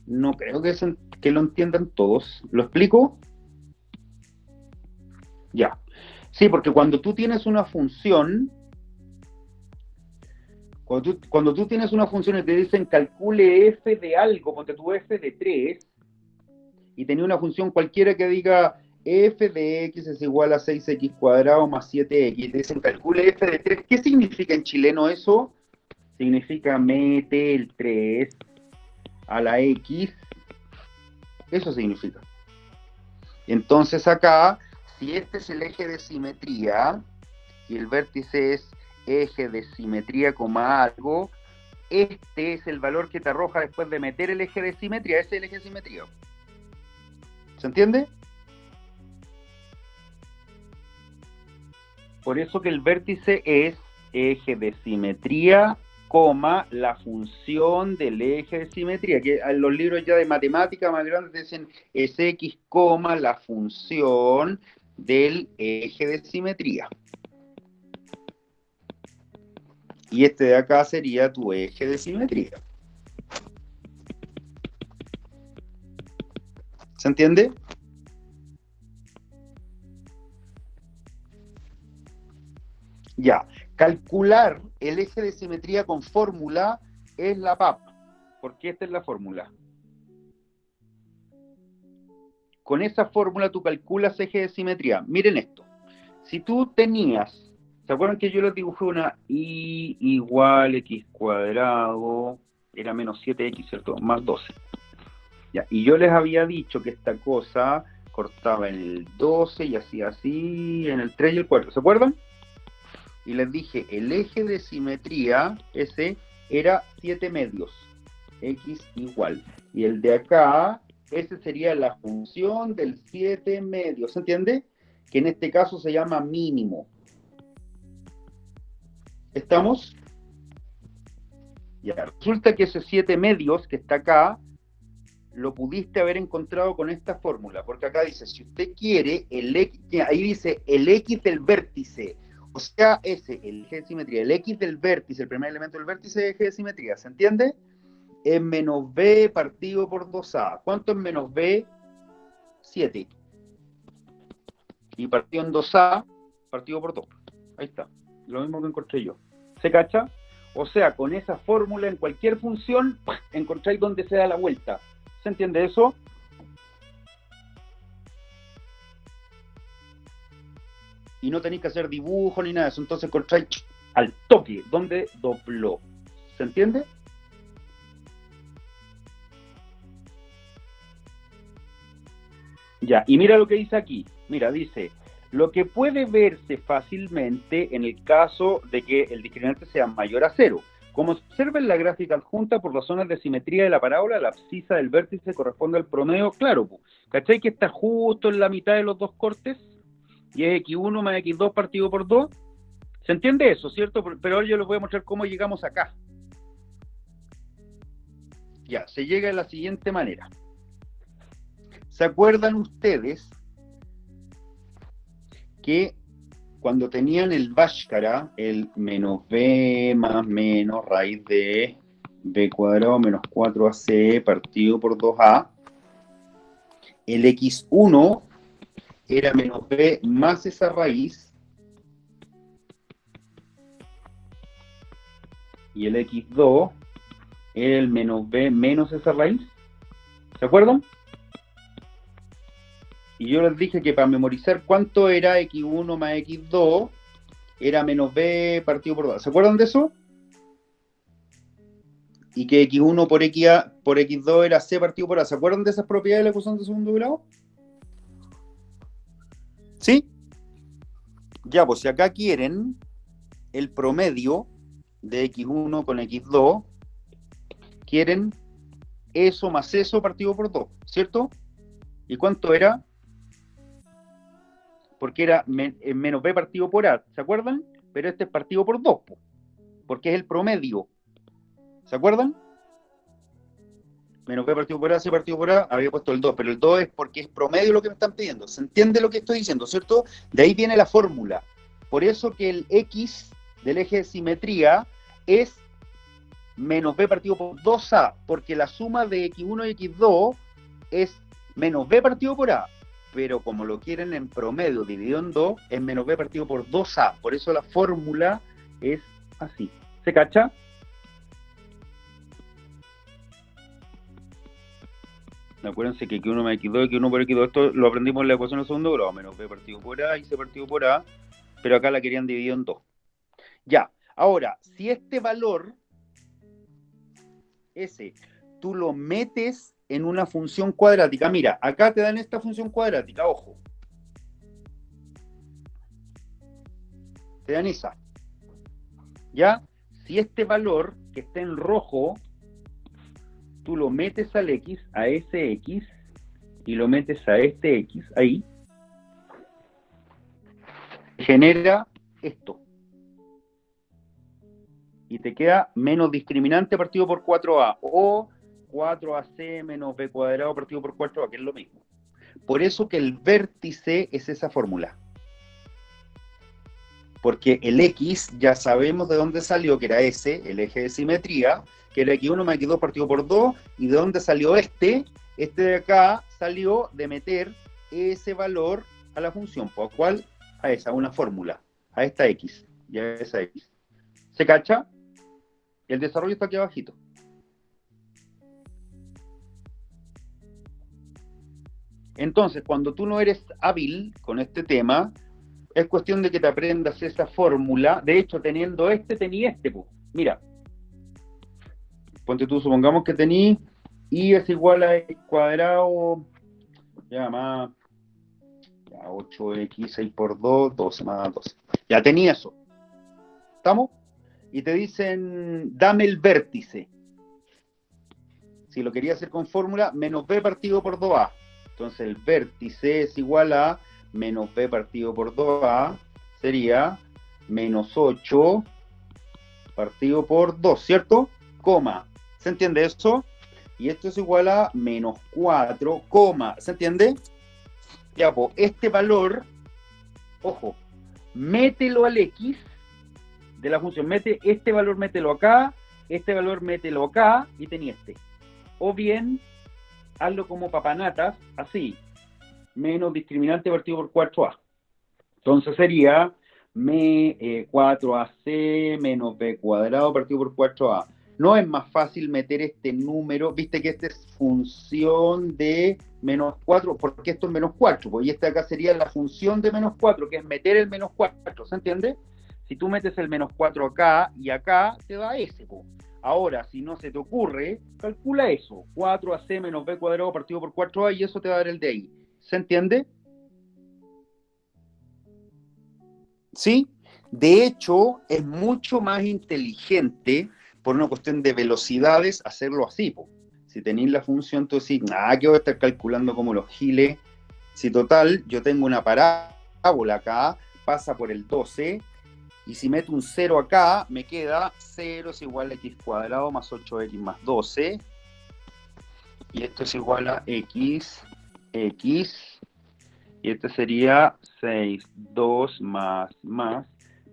No creo que lo entiendan todos. ¿Lo explico? Ya. Sí, porque cuando tú tienes una función, cuando tú tienes una función y te dicen calcule f de algo, ponte tu f de 3, y tenía una función cualquiera que diga f de x es igual a 6x cuadrado más 7x, y te dicen calcule f de 3, ¿qué significa en chileno eso? Significa mete el 3 a la x, eso significa. Entonces acá, si este es el eje de simetría, y el vértice es eje de simetría, algo, este es el valor que te arroja después de meter el eje de simetría, ese es el eje de simetría. ¿Se entiende? Por eso que el vértice es eje de simetría, la función del eje de simetría, que en los libros ya de matemática más grandes dicen es x, la función del eje de simetría. Y este de acá sería tu eje de simetría. ¿Se entiende? Ya. Calcular el eje de simetría con fórmula es la papa, porque esta es la fórmula. Con esa fórmula tú calculas eje de simetría. Miren esto. Si tú tenías, ¿se acuerdan que yo les dibujé una y igual x cuadrado, era menos 7x, ¿cierto? Más 12. Ya, y yo les había dicho que esta cosa cortaba en el 12 y hacía así, en el 3 y el 4, ¿se acuerdan? Y les dije, el eje de simetría, ese, era 7 medios, x igual. Y el de acá, ese sería la función del 7 medios, ¿se entiende? Que en este caso se llama mínimo. ¿Estamos? Ya, resulta que ese 7 medios que está acá, lo pudiste haber encontrado con esta fórmula, porque acá dice, si usted quiere, ahí dice el x del vértice, o sea, ese, el eje de simetría, el x del vértice, el primer elemento del vértice es el eje de simetría, ¿se entiende? Es menos b partido por 2a. ¿Cuánto es menos b? 7. Y partido en 2a, partido por 2. Ahí está, lo mismo que encontré yo. ¿Se cacha? O sea, con esa fórmula en cualquier función, encontráis donde se da la vuelta. ¿Se entiende eso? Y no tenéis que hacer dibujo ni nada de eso. Entonces encontráis al toque donde dobló. ¿Se entiende? Ya, y mira lo que dice aquí. Mira, dice, lo que puede verse fácilmente en el caso de que el discriminante sea mayor a 0. Como se observa en la gráfica adjunta, por razones de simetría de la parábola, la abscisa del vértice corresponde al promedio, claro, ¿cachai? Que está justo en la mitad de los dos cortes, y es x1 más x2 partido por 2. ¿Se entiende eso, cierto? Pero ahora yo les voy a mostrar cómo llegamos acá. Ya, se llega de la siguiente manera. ¿Se acuerdan ustedes que cuando tenían el Bhaskara, el menos b más menos raíz de b cuadrado menos 4ac partido por 2a, el x1 era menos b más esa raíz, y el x2 era el menos b menos esa raíz. ¿Se acuerdan? Y yo les dije que para memorizar cuánto era x1 más x2, era menos b partido por 2. ¿Se acuerdan de eso? Y que x1 por x2 era c partido por a. ¿Se acuerdan de esas propiedades de la ecuación de segundo grado? ¿Sí? Ya, pues si acá quieren el promedio de x1 con x2, quieren eso más eso partido por 2, ¿cierto? ¿Y cuánto era? Porque era menos b partido por a, ¿se acuerdan? Pero este es partido por 2, porque es el promedio. ¿Se acuerdan? Menos b partido por a, c partido por a, había puesto el 2, pero el 2 es porque es promedio lo que me están pidiendo. ¿Se entiende lo que estoy diciendo, cierto? De ahí viene la fórmula. Por eso que el x del eje de simetría es menos b partido por 2a, porque la suma de x1 y x2 es menos b partido por a, pero como lo quieren en promedio dividido en 2, es menos b partido por 2a, por eso la fórmula es así. ¿Se cacha? Acuérdense que x1 más x2, x1 por x2, esto lo aprendimos en la ecuación de segundo grado, menos b partido por a y c partido por a, pero acá la querían dividir en 2. Ya, ahora, si este valor, ese, tú lo metes en una función cuadrática, mira, acá te dan esta función cuadrática, ojo. Te dan esa. ¿Ya? Si este valor que está en rojo, tú lo metes al x, a ese x, y lo metes a este x, ahí, genera esto. Y te queda menos discriminante partido por 4a, o 4ac menos b cuadrado partido por 4a, que es lo mismo. Por eso que el vértice es esa fórmula. Porque el x ya sabemos de dónde salió, que era ese, el eje de simetría, que era x1 más x2 partido por 2, y de dónde salió este de acá salió de meter ese valor a la función, ¿por cuál? A esa, una fórmula, a esta x, y a esa x. ¿Se cacha? El desarrollo está aquí abajito. Entonces, cuando tú no eres hábil con este tema, es cuestión de que te aprendas esa fórmula. De hecho, teniendo tenía pues. Mira, ponte tú, supongamos que tení y es igual a x cuadrado, ya más, ya 8x, 6 por 2, 12 más 12. Ya tenía eso. ¿Estamos? Y te dicen, dame el vértice. Si lo quería hacer con fórmula, menos b partido por 2a. Entonces el vértice es igual a menos b partido por 2a, sería menos 8 partido por 2, ¿cierto? Coma. ¿Se entiende eso? Y esto es igual a menos 4, coma. ¿Se entiende? Ya, pues, este valor, ojo, mételo al x de la función. Mete este valor, mételo acá, este valor, mételo acá, y tenía este. O bien, hazlo como papanatas, así. Menos discriminante partido por 4a. Entonces sería 4ac menos b cuadrado partido por 4a. No es más fácil meter este número, viste que esta es función de menos 4, porque esto es menos 4, pues, y esta acá sería la función de menos 4, que es meter el menos 4, ¿se entiende? Si tú metes el menos 4 acá y acá, te da ese, pues. Ahora, si no se te ocurre, calcula eso, 4ac menos b cuadrado partido por 4a, y eso te va a dar el de ahí. ¿Se entiende? ¿Sí? De hecho, es mucho más inteligente, por una cuestión de velocidades, hacerlo así, po. Si tenéis la función, tú decís, que voy a estar calculando como los giles. Si total, yo tengo una parábola acá, pasa por el 12, y si meto un 0 acá, me queda 0 es igual a x cuadrado más 8x más 12, y esto es igual a x, y este sería 6, 2 más,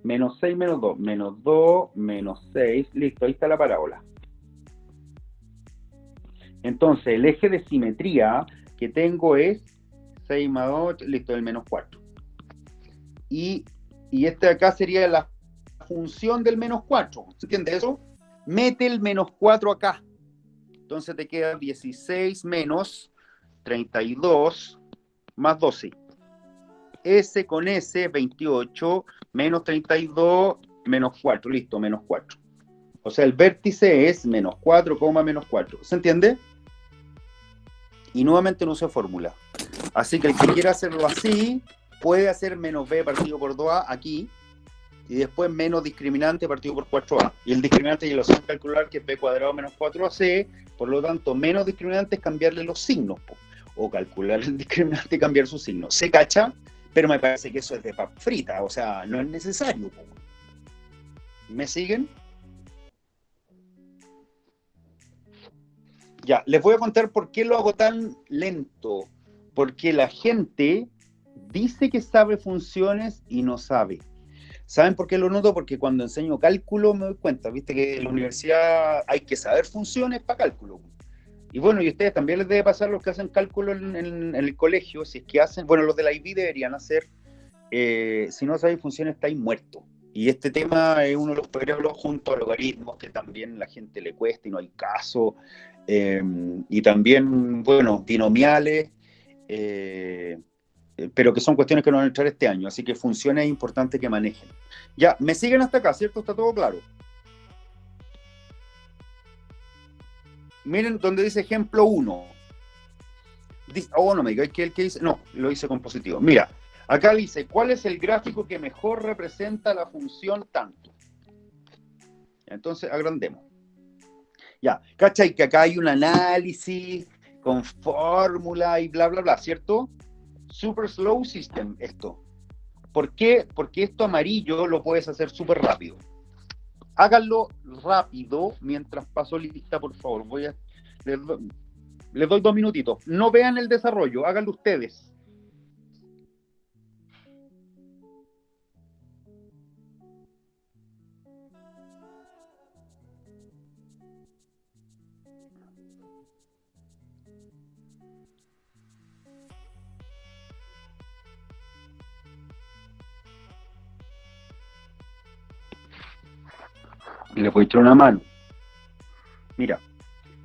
menos 6 menos 2, menos 2, menos 6, listo, ahí está la parábola. Entonces, el eje de simetría, que tengo es 6 más 8, listo, el menos 4. Y este de acá sería la función del menos 4. ¿Se entiende eso? Mete el menos 4 acá. Entonces te queda 16 menos 32 más 12. S con S, 28, menos 32, menos 4. Listo, menos 4. O sea, el vértice es menos 4, menos 4. ¿Se entiende? Y nuevamente no uso fórmula. Así que el que quiera hacerlo así, puede hacer menos b partido por 2a aquí, y después menos discriminante partido por 4a. Y el discriminante ya lo saben calcular, que es b cuadrado menos 4ac, por lo tanto, menos discriminante es cambiarle los signos, o calcular el discriminante y cambiar sus signos. ¿Se cacha? Pero me parece que eso es de pap frita, o sea, no es necesario. ¿Me siguen? Ya, les voy a contar por qué lo hago tan lento. Porque la gente dice que sabe funciones y no sabe. ¿Saben por qué lo noto? Porque cuando enseño cálculo me doy cuenta, viste que en la universidad hay que saber funciones para cálculo. Y bueno, y a ustedes también les debe pasar, los que hacen cálculo en el colegio, si es que hacen, bueno, los de la IB deberían hacer, si no saben funciones estáis muertos. Y este tema es uno de los peores junto a logaritmos, que también a la gente le cuesta y no hay caso. Y también, bueno, binomiales, pero que son cuestiones que no van a entrar este año, así que funciones es importante que manejen. Ya, me siguen hasta acá, ¿cierto? Está todo claro. Miren donde dice ejemplo 1. Oh, no me digáis que el que dice, no, lo hice con positivo. Mira, acá dice, ¿cuál es el gráfico que mejor representa la función tanto? Entonces, agrandemos. Ya, ¿cachai? Que acá hay un análisis con fórmula y bla, bla, bla, ¿cierto? Super slow system, esto. ¿Por qué? Porque esto amarillo lo puedes hacer súper rápido. Háganlo rápido mientras paso lista, por favor. Les doy 2 minutitos. No vean el desarrollo, háganlo ustedes. Y le voy a echar una mano. Mira,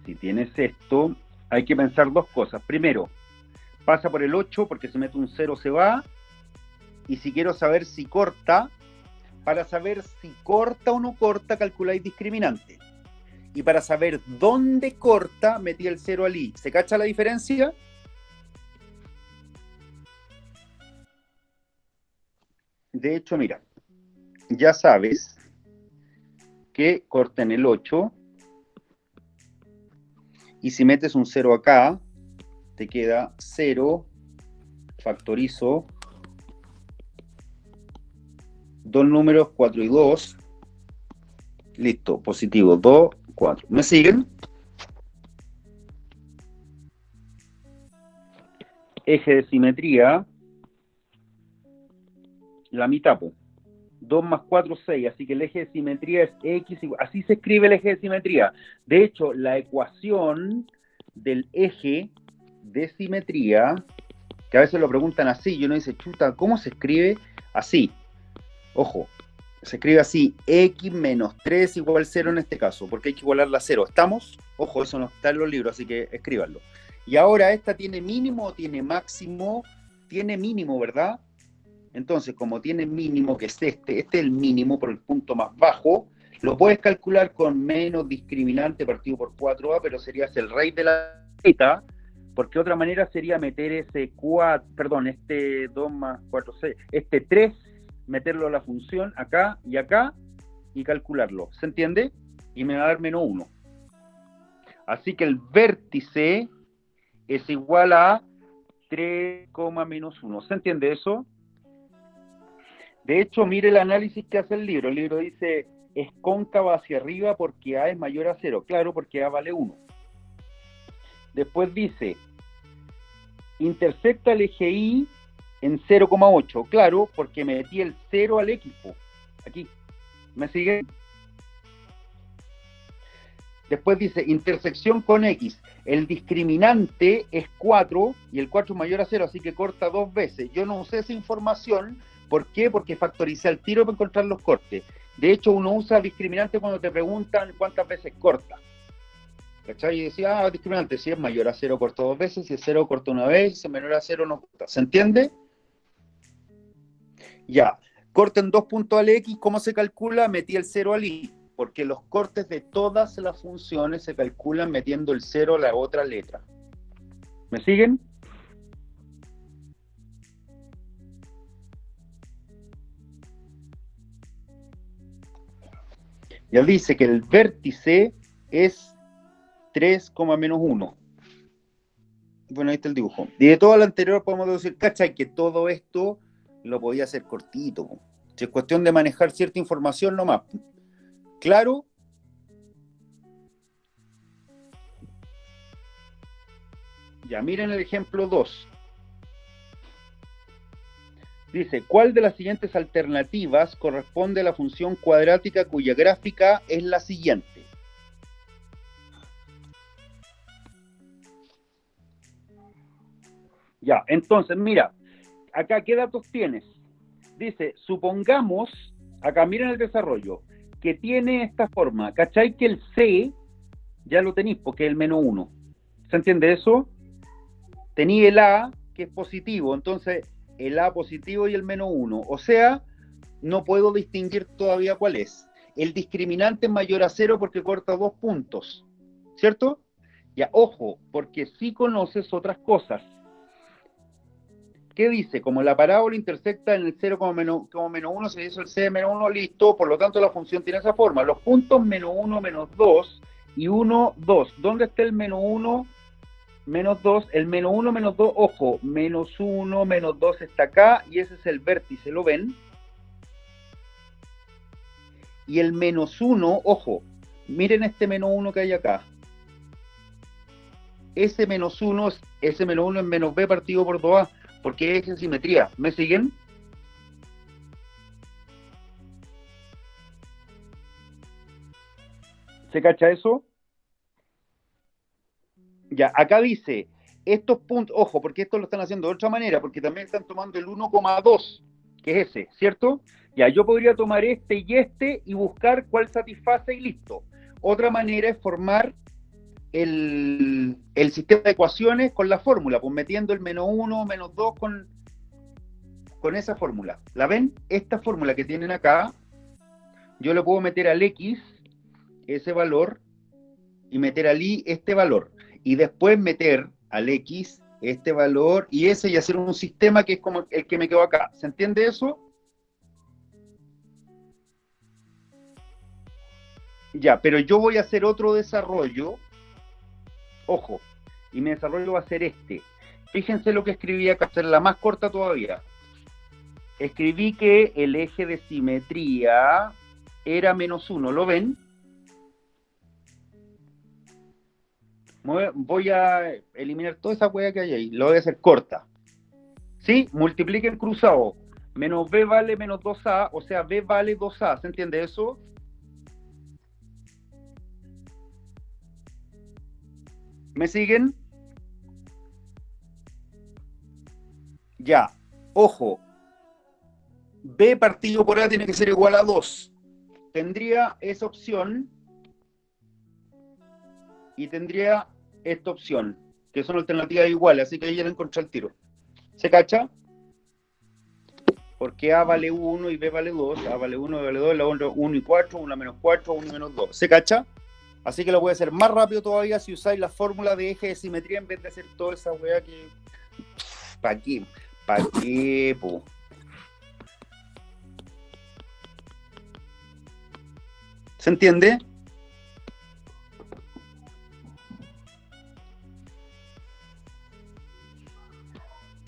si tienes esto, hay que pensar 2 cosas. Primero, pasa por el 8 porque si mete un 0 se va. Y si quiero saber si corta, para saber si corta o no corta, calculáis discriminante. Y para saber dónde corta, metí el 0 al i. ¿Se cacha la diferencia? De hecho, mira, ya sabes que corta en el 8. Y si metes un 0 acá, te queda 0, factorizo, 2 números, 4 y 2. Listo, positivo, 2, 4. ¿Me siguen? Eje de simetría, la mitad, 2 más 4, 6. Así que el eje de simetría es x igual. Así se escribe el eje de simetría. De hecho, la ecuación del eje de simetría, que a veces lo preguntan así, y uno dice, chuta, ¿cómo se escribe? Así. Ojo, se escribe así, x menos 3 igual 0 en este caso, porque hay que igualarla a 0. ¿Estamos? Ojo, eso no está en los libros, así que escríbanlo. Y ahora, ¿esta tiene mínimo o tiene máximo? Tiene mínimo, ¿verdad? Entonces, como tiene mínimo, que es este es el mínimo por el punto más bajo, lo puedes calcular con menos discriminante partido por 4a, pero serías el rey de la beta, porque otra manera sería meter ese 4, perdón, este 2 más 4, 6, este 3, meterlo a la función acá y calcularlo. ¿Se entiende? Y me va a dar menos 1. Así que el vértice es igual a 3, menos 1. ¿Se entiende eso? De hecho, mire el análisis que hace el libro. El libro dice, es cóncava hacia arriba porque A es mayor a 0. Claro, porque A vale 1. Después dice, intersecta el eje Y en 0,8. Claro, porque metí el 0 al X. Aquí. ¿Me siguen? Después dice intersección con X. El discriminante es 4 y el 4 es mayor a 0, así que corta 2 veces. Yo no usé esa información. ¿Por qué? Porque factoricé al tiro para encontrar los cortes. De hecho, uno usa discriminante cuando te preguntan cuántas veces corta. ¿Cachai? Y decía, discriminante, si es mayor a 0 corta 2 veces, si es 0 corta una vez, si es menor a 0 no corta. ¿Se entiende? Ya. Corten 2 puntos al X, ¿cómo se calcula? Metí el 0 al Y. Porque los cortes de todas las funciones se calculan metiendo el 0 a la otra letra. ¿Me siguen? Ya dice que el vértice es 3, menos 1. Bueno, ahí está el dibujo. Y de todo lo anterior podemos decir, ¿cachai? Que todo esto lo podía hacer cortito. Es cuestión de manejar cierta información nomás. ¿Claro? Ya, miren el ejemplo 2. Dice, ¿cuál de las siguientes alternativas corresponde a la función cuadrática cuya gráfica es la siguiente? Ya, entonces, mira, acá, ¿qué datos tienes? Dice, supongamos, acá miren el desarrollo, que tiene esta forma. ¿Cachai? Que el C ya lo tenéis porque es el menos 1. ¿Se entiende eso? Tení el A, que es positivo, entonces el A positivo y el menos 1. O sea, no puedo distinguir todavía cuál es. El discriminante es mayor a 0 porque corta 2 puntos. ¿Cierto? Ya, ojo, porque sí conoces otras cosas. ¿Qué dice? Como la parábola intersecta en el 0, menos 1, se hizo el C de menos 1, listo, por lo tanto la función tiene esa forma. Los puntos menos 1, menos 2 y 1, 2. ¿Dónde está el menos 1, menos 2? El menos 1, menos 2, ojo, menos 1, menos 2 está acá y ese es el vértice, ¿lo ven? Y el menos 1, ojo, miren este menos 1 que hay acá. Ese menos 1 es menos b partido por 2a. Porque es en simetría. ¿Me siguen? ¿Se cacha eso? Ya, acá dice, estos puntos, ojo, porque esto lo están haciendo de otra manera, porque también están tomando el 1,2, que es ese, ¿cierto? Ya, yo podría tomar este y buscar cuál satisface y listo. Otra manera es formar el sistema de ecuaciones con la fórmula, pues metiendo el menos 1, menos 2 con esa fórmula. ¿La ven? Esta fórmula que tienen acá, yo le puedo meter al X ese valor y meter al Y este valor. Y después meter al X este valor y ese y hacer un sistema que es como el que me quedó acá. ¿Se entiende eso? Ya, pero yo voy a hacer otro desarrollo. Ojo, y mi desarrollo va a ser este. Fíjense lo que escribí acá, hacer la más corta todavía. Escribí que el eje de simetría era menos 1, ¿lo ven? Voy a eliminar toda esa hueá que hay ahí, lo voy a hacer corta. ¿Sí? Multipliquen cruzado. Menos b vale menos 2a, o sea, b vale 2a, ¿se entiende eso? ¿Me siguen? Ya, ojo, b partido por a tiene que ser igual a 2. Tendría esa opción y tendría esta opción, que son alternativas iguales, así que ahí ya la encontré el tiro. ¿Se cacha? Porque a vale 1 y b vale 2, a vale 1 y b vale 2, la otra 1 y 4, 1 menos 4, 1 menos 2. ¿Se cacha? Así que lo voy a hacer más rápido todavía si usáis la fórmula de eje de simetría en vez de hacer toda esa weá que... ¿Para qué? ¿Para qué, po? ¿Se entiende?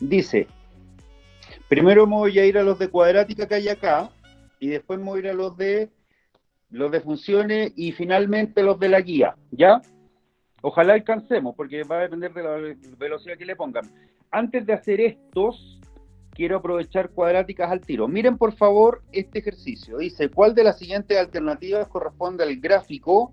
Dice, primero me voy a ir a los de cuadrática que hay acá y después me voy a ir a los de funciones y finalmente los de la guía, ¿ya? Ojalá alcancemos, porque va a depender de la velocidad que le pongan. Antes de hacer estos, quiero aprovechar cuadráticas al tiro. Miren, por favor, este ejercicio. Dice, ¿cuál de las siguientes alternativas corresponde al gráfico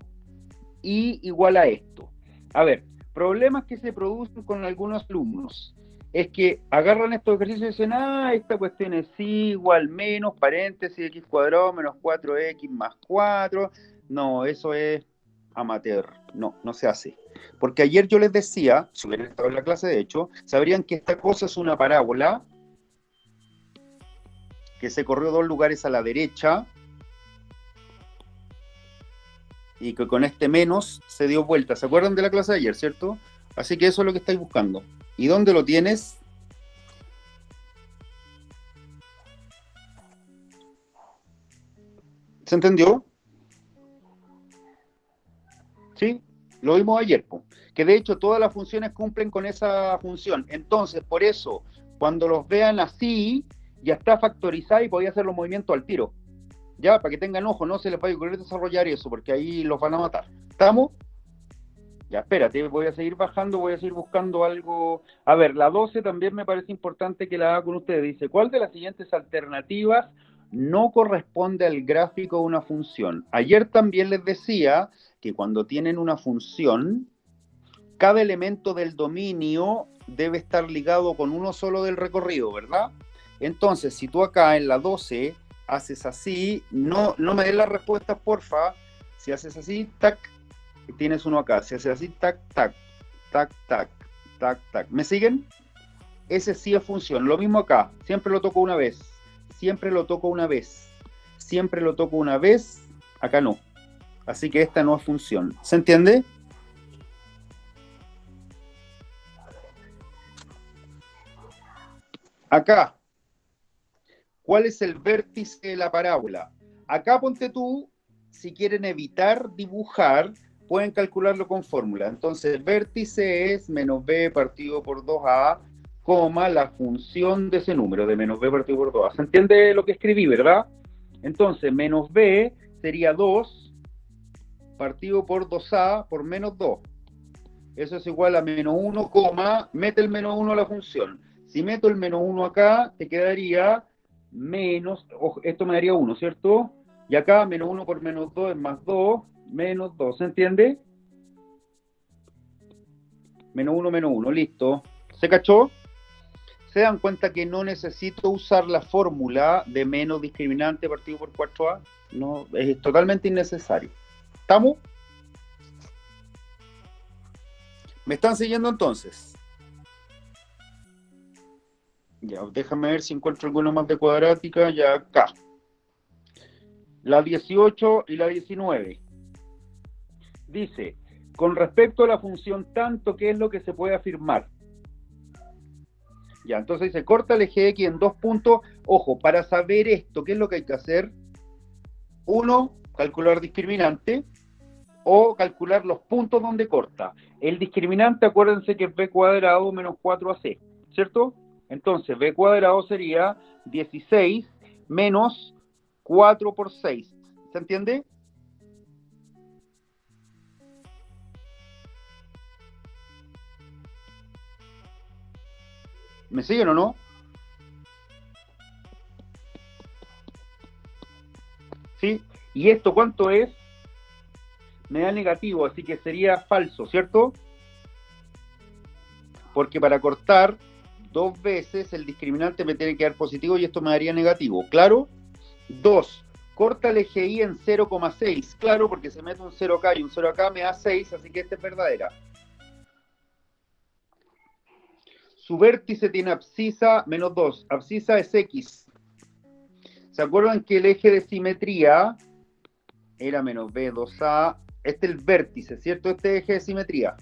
y igual a esto. A ver, problemas que se producen con algunos alumnos es que agarran estos ejercicios y dicen, esta cuestión es igual menos, paréntesis, x cuadrado menos 4x más 4. No, eso es amateur. No, no se hace. Porque ayer yo les decía, si hubieran estado en la clase de hecho, sabrían que esta cosa es una parábola que se corrió 2 lugares a la derecha y que con este menos se dio vuelta. ¿Se acuerdan de la clase de ayer, cierto? Así que eso es lo que estáis buscando. ¿Y dónde lo tienes? ¿Se entendió? ¿Sí? Lo vimos ayer, po. Que de hecho todas las funciones cumplen con esa función. Entonces, por eso, cuando los vean así, ya está factorizada y podía hacer los movimientos al tiro. Ya, para que tengan ojo, no se les vaya a ocurrir desarrollar eso, porque ahí los van a matar. ¿Estamos? Ya, espérate, voy a seguir bajando, voy a seguir buscando algo. A ver, la 12 también me parece importante que la haga con ustedes. Dice, ¿cuál de las siguientes alternativas no corresponde al gráfico de una función? Ayer también les decía que cuando tienen una función, cada elemento del dominio debe estar ligado con uno solo del recorrido, ¿verdad? Entonces, si tú acá en la 12 haces así, no me des las respuestas, porfa. Si haces así, tac, tienes uno acá. Si haces así, tac, tac, tac, tac, tac, tac. ¿Me siguen? Ese sí es función. Lo mismo acá. Siempre lo toco una vez. Siempre lo toco una vez. Siempre lo toco una vez. Acá no. Así que esta no es función. ¿Se entiende? Acá. ¿Cuál es el vértice de la parábola? Acá ponte tú, si quieren evitar dibujar, pueden calcularlo con fórmula. Entonces, el vértice es menos b partido por 2a, coma, la función de ese número, de menos b partido por 2a. ¿Se entiende lo que escribí, verdad? Entonces, menos b sería 2 partido por 2a por menos 2. Eso es igual a menos 1, coma, mete el menos 1 a la función. Si meto el menos 1 acá, te quedaría menos, esto me daría 1, ¿cierto? Y acá menos 1 por menos 2 es más 2, menos 2, ¿se entiende? Menos 1, listo. ¿Se cachó? ¿Se dan cuenta que no necesito usar la fórmula de menos discriminante partido por 4a? No, es totalmente innecesario. ¿Estamos? ¿Me están siguiendo entonces? Ya, déjame ver si encuentro alguna más de cuadrática. Ya acá. La 18 y la 19. Dice, con respecto a la función tanto, ¿qué es lo que se puede afirmar? Ya, entonces dice, corta el eje X en 2 puntos. Ojo, para saber esto, ¿qué es lo que hay que hacer? Uno, calcular discriminante o calcular los puntos donde corta. El discriminante, acuérdense que es b cuadrado menos 4ac, ¿cierto? Entonces, b cuadrado sería 16 menos 4 por 6. ¿Se entiende? ¿Me siguen o no? ¿Sí? ¿Y esto cuánto es? Me da negativo, así que sería falso, ¿cierto? Porque para cortar 2 veces el discriminante me tiene que dar positivo y esto me daría negativo. ¿Claro? 2. Corta el eje Y en 0,6. Claro, porque se mete un 0 acá y un 0 acá me da 6, así que esta es verdadera. Su vértice tiene abscisa menos 2. Abscisa es X. ¿Se acuerdan que el eje de simetría era menos B, 2A? Este es el vértice, ¿cierto? Este eje de simetría.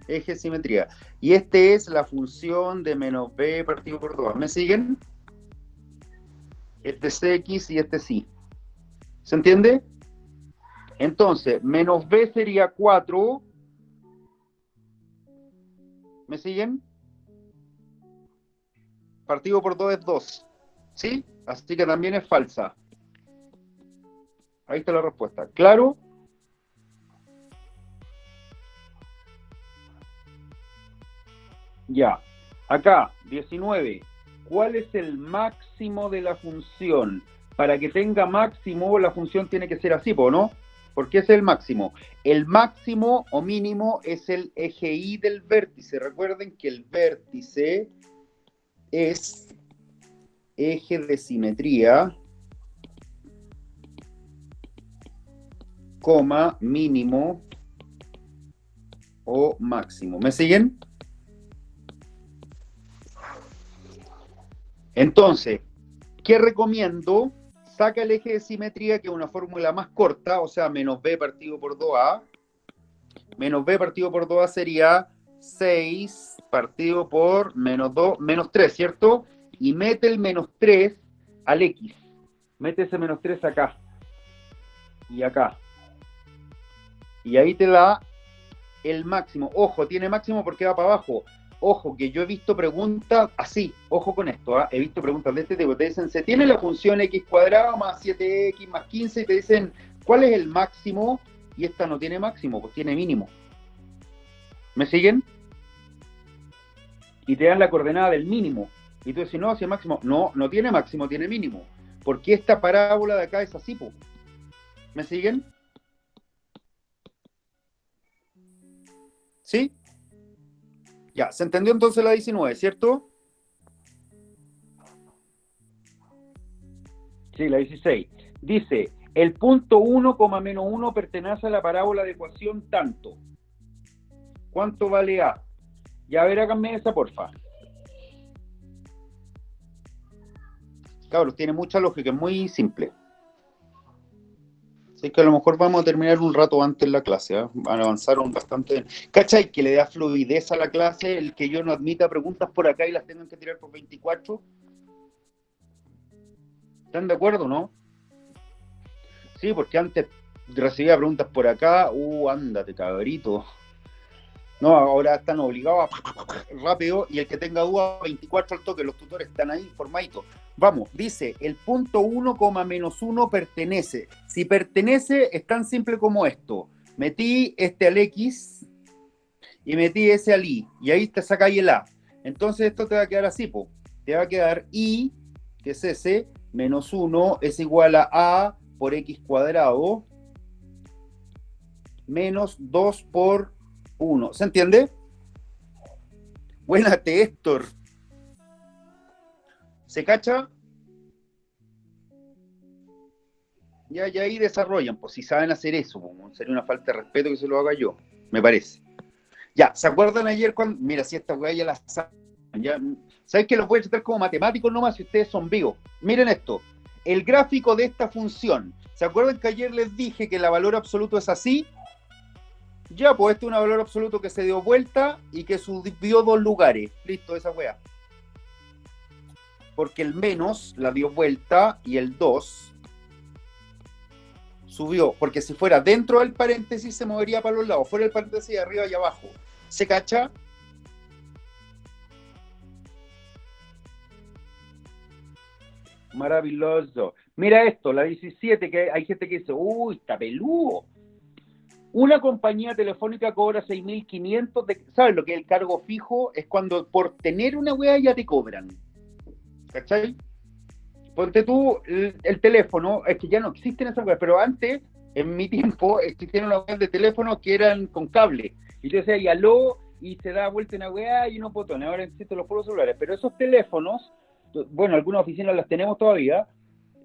Eje de simetría. Y este es la función de menos B partido por 2. ¿Me siguen? Este es X y este sí. ¿Se entiende? Entonces, menos B sería 4. ¿Me siguen? Partido por 2 es 2. ¿Sí? Así que también es falsa. Ahí está la respuesta. ¿Claro? Ya. Acá, 19. ¿Cuál es el máximo de la función? Para que tenga máximo, la función tiene que ser así, ¿no? porque ese es el máximo. El máximo o mínimo es el eje Y del vértice. Recuerden que el vértice es eje de simetría, coma, mínimo o máximo. ¿Me siguen? Entonces, ¿qué recomiendo? Saca el eje de simetría, que es una fórmula más corta, o sea, menos b partido por 2a. Menos b partido por 2a sería 6 partido por menos 2, menos 3, ¿cierto? Y mete el menos 3 al x. Mete ese menos 3 acá. Y acá. Y ahí te da el máximo. Ojo, tiene máximo porque va para abajo. Ojo, que yo he visto preguntas así. Ojo con esto, ¿eh? He visto preguntas de este tipo. Te dicen, se tiene la función x cuadrado más 7x más 15 y te dicen, ¿cuál es el máximo? Y esta no tiene máximo, pues tiene mínimo. ¿Me siguen? Y te dan la coordenada del mínimo. Y tú dices, no, si es máximo. No, no tiene máximo, tiene mínimo. Porque esta parábola de acá es así, pues. ¿Me siguen? ¿Sí? Ya, se entendió entonces la 19, ¿cierto? Sí, la 16. Dice, el punto 1, menos 1 pertenece a la parábola de ecuación tanto. ¿Cuánto vale A? Ya, a ver, háganme esa, porfa. Cabros, tiene mucha lógica, es muy simple. Así que a lo mejor vamos a terminar un rato antes la clase, ¿eh? Avanzaron bastante. ¿Cachai? Que le da fluidez a la clase el que yo no admita preguntas por acá y las tengan que tirar por 24. ¿Están de acuerdo, no? Sí, porque antes recibía preguntas por acá, ándate, cabrito. No, ahora están obligados a rápido y el que tenga duda, 24 al toque, los tutores están ahí formaditos. Vamos, dice, el punto 1, menos 1 pertenece. Si pertenece, es tan simple como esto. Metí este al X y metí ese al Y. Y ahí te saca ahí el A. Entonces esto te va a quedar así, po. Te va a quedar Y, que es ese, menos 1 es igual a por X cuadrado menos 2 por 1. ¿Se entiende? Buenate, Héctor. ¿Se cacha? Ya ahí desarrollan, pues si saben hacer eso, pues, sería una falta de respeto que se lo haga yo, me parece. Ya, ¿se acuerdan ayer cuando, mira, si esta weá ya la saben, ya, ¿sabes que los voy a tratar como matemáticos nomás si ustedes son vivos? Miren esto, el gráfico de esta función, ¿se acuerdan que ayer les dije que el valor absoluto es así? Ya, pues este es un valor absoluto que se dio vuelta y que subió 2 lugares. Listo, esa weá. Porque el menos la dio vuelta y el 2 subió. Porque si fuera dentro del paréntesis se movería para los lados. Fuera del paréntesis de arriba y abajo. ¿Se cacha? Maravilloso. Mira esto, la 17, que hay gente que dice, uy, está peludo. Una compañía telefónica cobra 6.500 de... ¿Sabes lo que es el cargo fijo? Es cuando por tener una weá ya te cobran. ¿Cachai? Ponte tú el teléfono, es que ya no existen esas weas, pero antes, en mi tiempo, existían unas weas de teléfono que eran con cable. Y te decía, y aló, y se da vuelta una weá y unos botones. Ahora existen los puros celulares. Pero esos teléfonos, bueno, algunas oficinas las tenemos todavía,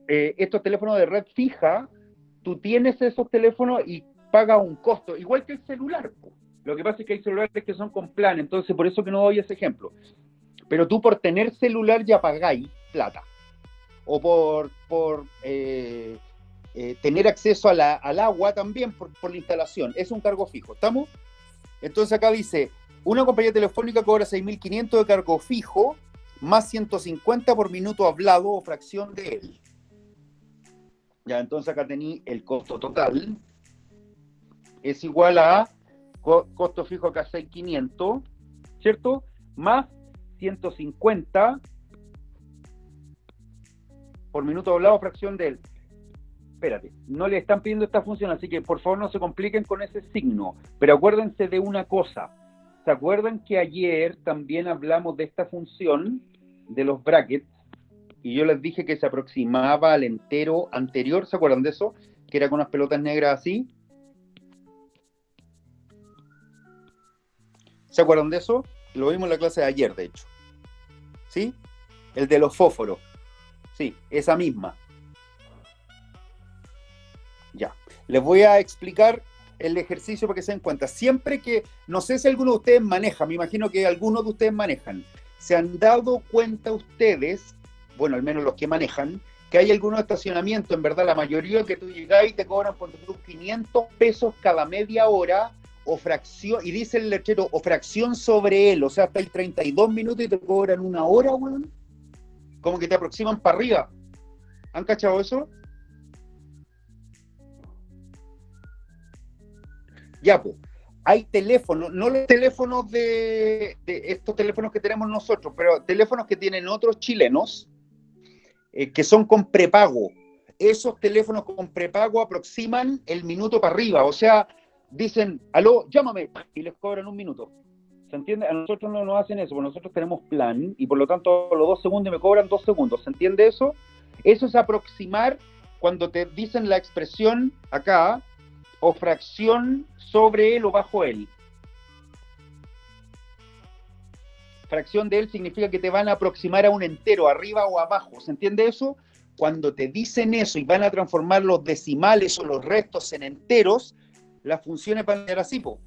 estos teléfonos de red fija, tú tienes esos teléfonos y pagas un costo, igual que el celular. Lo que pasa es que hay celulares que son con plan, entonces por eso que no doy ese ejemplo. Pero tú por tener celular ya pagáis plata. O por tener acceso a al agua también por la instalación. Es un cargo fijo, ¿estamos? Entonces acá dice, una compañía telefónica cobra 6.500 de cargo fijo más 150 por minuto hablado o fracción de él. Ya, entonces acá tení el costo total. Es igual a costo fijo acá 6.500, ¿cierto? Más 150 por minuto hablado, fracción de él. Espérate, no le están pidiendo esta función, así que por favor no se compliquen con ese signo. Pero acuérdense de una cosa. ¿Se acuerdan que ayer también hablamos de esta función de los brackets? Y yo les dije que se aproximaba al entero anterior, ¿se acuerdan de eso? Que era con unas pelotas negras así. ¿Se acuerdan de eso? Lo vimos en la clase de ayer, de hecho. ¿Sí? El de los fósforos. Sí, esa misma. Ya. Les voy a explicar el ejercicio para que se den cuenta. Siempre que, no sé si alguno de ustedes maneja, me imagino que algunos de ustedes manejan. ¿Se han dado cuenta ustedes, bueno, al menos los que manejan, que hay algunos estacionamientos, en verdad la mayoría que tú llegas y te cobran por 500 pesos cada media hora, o fracción, y dice el lechero, o fracción sobre él, o sea, hasta el 32 minutos y te cobran una hora, weón? Como que te aproximan para arriba. ¿Han cachado eso? Ya, pues. Hay teléfonos, no los teléfonos de estos teléfonos que tenemos nosotros, pero teléfonos que tienen otros chilenos que son con prepago. Esos teléfonos con prepago aproximan el minuto para arriba, o sea, dicen, aló, llámame, y les cobran un minuto. ¿Se entiende? A nosotros no nos hacen eso, porque nosotros tenemos plan, y por lo tanto los 2 segundos me cobran 2 segundos. ¿Se entiende eso? Eso es aproximar cuando te dicen la expresión acá, o fracción sobre él o bajo él. Fracción de él significa que te van a aproximar a un entero, arriba o abajo. ¿Se entiende eso? Cuando te dicen eso y van a transformar los decimales o los restos en enteros, las funciones van a quedar así, po.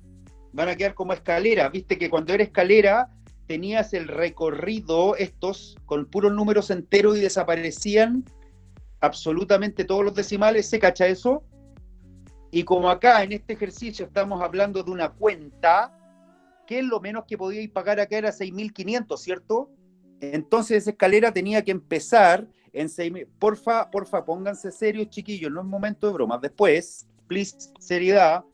Van a quedar como escalera. Viste que cuando era escalera tenías el recorrido estos con puros números enteros y desaparecían absolutamente todos los decimales. ¿Se cacha eso? Y como acá en este ejercicio estamos hablando de una cuenta, que lo menos que podíais pagar acá era 6.500, ¿cierto? Entonces esa escalera tenía que empezar en 6.000. Porfa, pónganse serios, chiquillos, no es momento de bromas. Después, please, seriedad.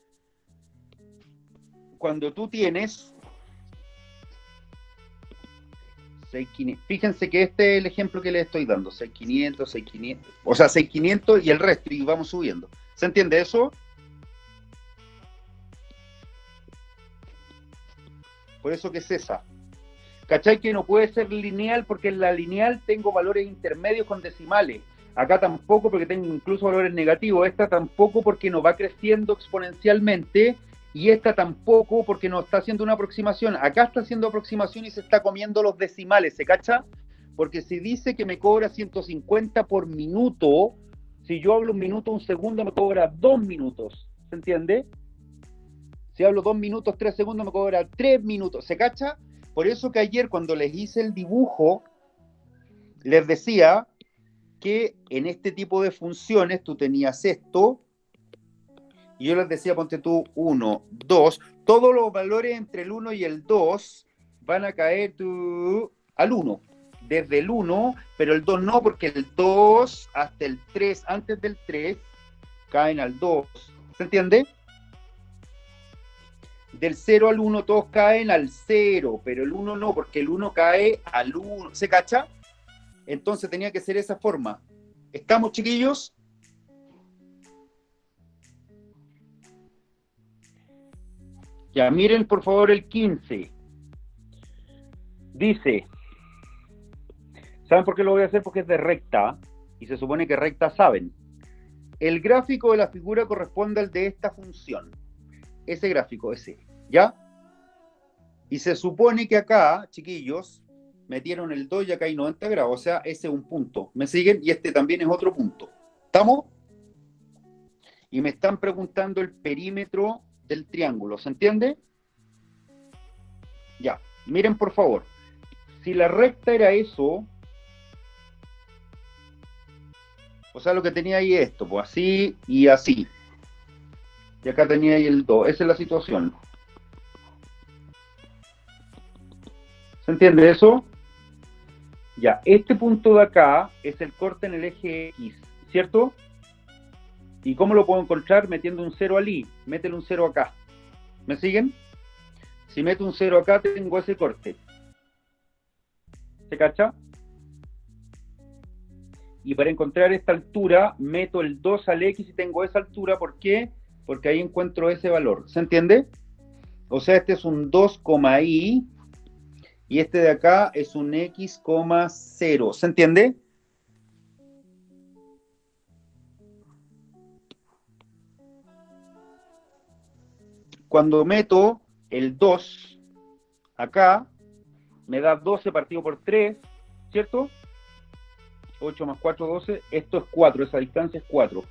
Cuando tú tienes 6.500, fíjense que este es el ejemplo que les estoy dando, 6.500, 6.500, o sea, 6.500 y el resto, y vamos subiendo. ¿Se entiende eso? Por eso que es esa. ¿Cachai? Que no puede ser lineal porque en la lineal tengo valores intermedios con decimales. Acá tampoco porque tengo incluso valores negativos. Esta tampoco porque no va creciendo exponencialmente. Y esta tampoco porque no está haciendo una aproximación. Acá está haciendo aproximación y se está comiendo los decimales. ¿Se cacha? Porque si dice que me cobra 150 por minuto, si yo hablo un minuto, un segundo, me cobra 2 minutos. ¿Se entiende? Si hablo 2 minutos, 3 segundos, me cobra 3 minutos. ¿Se cacha? Por eso que ayer cuando les hice el dibujo, les decía que en este tipo de funciones tú tenías esto, y yo les decía, ponte tú 1, 2, todos los valores entre el 1 y el 2 van a caer al 1, desde el 1, pero el 2 no, porque el 2 hasta el 3, antes del 3, caen al 2. ¿Se entiende? Del 0 al 1 todos caen al 0, pero el 1 no, porque el 1 cae al 1. ¿Se cacha? Entonces tenía que ser esa forma. ¿Estamos, chiquillos? Ya, miren por favor el 15. Dice, ¿saben por qué lo voy a hacer? Porque es de recta, y se supone que recta saben. El gráfico de la figura corresponde al de esta función. Ese gráfico, ese, ¿ya? Y se supone que acá, chiquillos, metieron el 2 y acá hay 90 grados, o sea, ese es un punto. ¿Me siguen? Y este también es otro punto. ¿Estamos? Y me están preguntando el perímetro del triángulo, ¿se entiende? Ya, miren por favor. Si la recta era eso, o sea, lo que tenía ahí esto, pues así y así. Y acá tenía ahí el 2. Esa es la situación. ¿Se entiende eso? Ya, este punto de acá es el corte en el eje X, ¿cierto? ¿Y cómo lo puedo encontrar? Metiendo un 0 allí. Métele un 0 acá. ¿Me siguen? Si meto un 0 acá, tengo ese corte. ¿Se cacha? Y para encontrar esta altura, meto el 2 al X y tengo esa altura. ¿Por qué? Porque ahí encuentro ese valor. ¿Se entiende? O sea, este es un 2, y y este de acá es un X, 0. ¿Se entiende? Cuando meto el 2 acá me da 12 partido por 3, ¿cierto? 8 más 4, 12. Esto es 4, esa distancia es 4.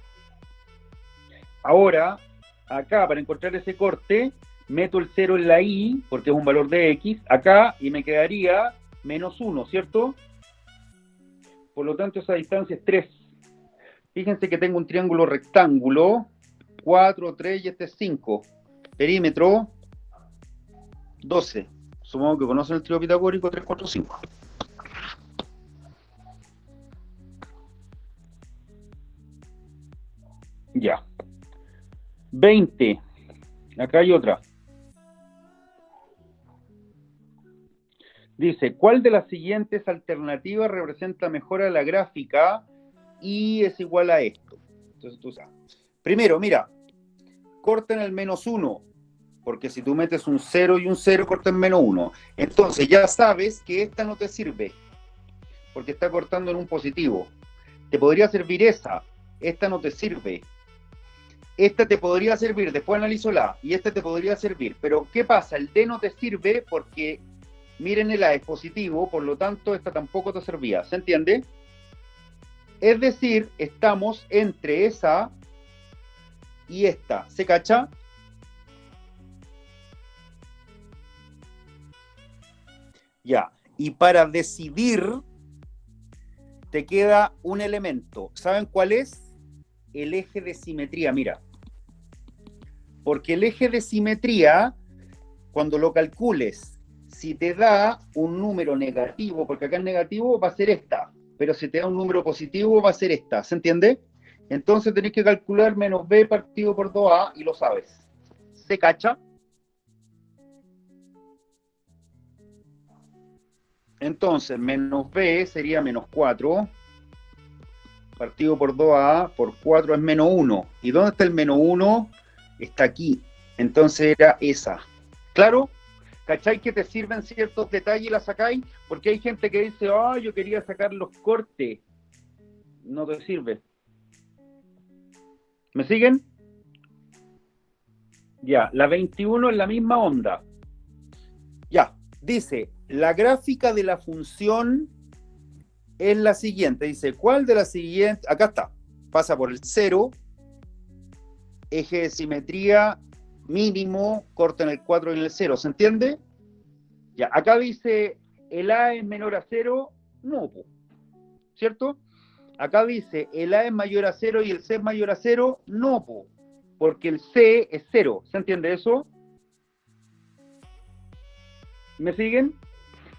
Ahora, acá, para encontrar ese corte, meto el 0 en la i, porque es un valor de x, acá, y me quedaría menos 1, ¿cierto? Por lo tanto, esa distancia es 3. Fíjense que tengo un triángulo rectángulo, 4, 3 y este es 5. Perímetro, 12. Supongo que conocen el trío pitagórico, 3, 4, 5. Ya. 20. Acá hay otra. Dice, ¿cuál de las siguientes alternativas representa mejor a la gráfica y es igual a esto? Entonces tú sabes. Primero, mira, corta en el menos 1, porque si tú metes un 0 y un 0, corta en menos 1. Entonces ya sabes que esta no te sirve, porque está cortando en un positivo. Te podría servir esa, esta no te sirve. Esta te podría servir, después analizo la, y esta te podría servir. Pero ¿qué pasa? El D no te sirve porque, miren, el A es positivo, por lo tanto esta tampoco te servía. ¿Se entiende? Es decir, estamos entre esa y esta. ¿Se cacha? Ya. Y para decidir, te queda un elemento. ¿Saben cuál es? El eje de simetría, mira. Porque el eje de simetría, cuando lo calcules, si te da un número negativo, porque acá es negativo, va a ser esta. Pero si te da un número positivo, va a ser esta. ¿Se entiende? Entonces tenés que calcular menos b partido por 2a y lo sabes. ¿Se cacha? Entonces, menos b sería menos 4. Partido por 2a por 4 es menos 1. ¿Y dónde está el menos 1? Está aquí. Entonces era esa. ¿Claro? ¿Cachai que te sirven ciertos detalles y la sacáis? Porque hay gente que dice, oh, yo quería sacar los cortes. No te sirve. ¿Me siguen? Ya, la 21 es la misma onda. Ya, dice, la gráfica de la función es la siguiente. Dice, ¿cuál de las siguientes? Acá está. Pasa por el 0, eje de simetría mínimo, corta en el 4 y en el 0. ¿Se entiende? Ya, acá dice, el A es menor a 0. No, ¿cierto? Acá dice, el A es mayor a 0 y el C es mayor a 0. No, porque el C es 0. ¿Se entiende eso? ¿Me siguen?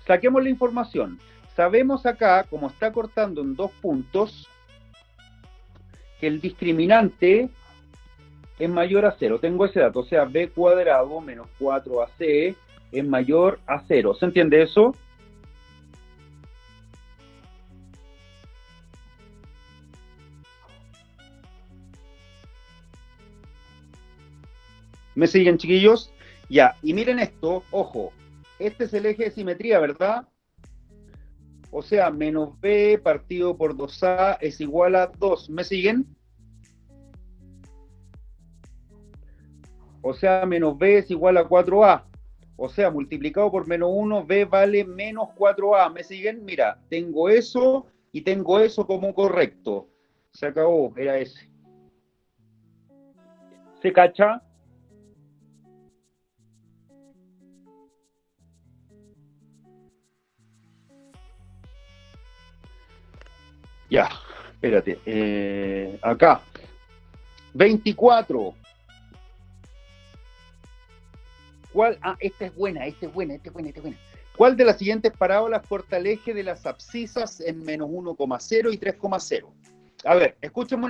Saquemos la información. Sabemos acá, como está cortando en 2 puntos, que el discriminante es mayor a 0. Tengo ese dato, o sea, b cuadrado menos 4ac es mayor a 0. ¿Se entiende eso? ¿Me siguen, chiquillos? Ya, y miren esto, ojo, este es el eje de simetría, ¿verdad? O sea, menos b partido por 2a es igual a 2. ¿Me siguen? O sea, menos b es igual a 4a. O sea, multiplicado por menos 1, b vale menos 4a. ¿Me siguen? Mira, tengo eso y tengo eso como correcto. Se acabó, era ese. ¿Se cacha? Ya, espérate. Acá. 24. ¿Cuál? Ah, esta es buena. ¿Cuál de las siguientes parábolas corta el eje de las abscisas en menos 1,0 y 3,0? A ver, escúchenme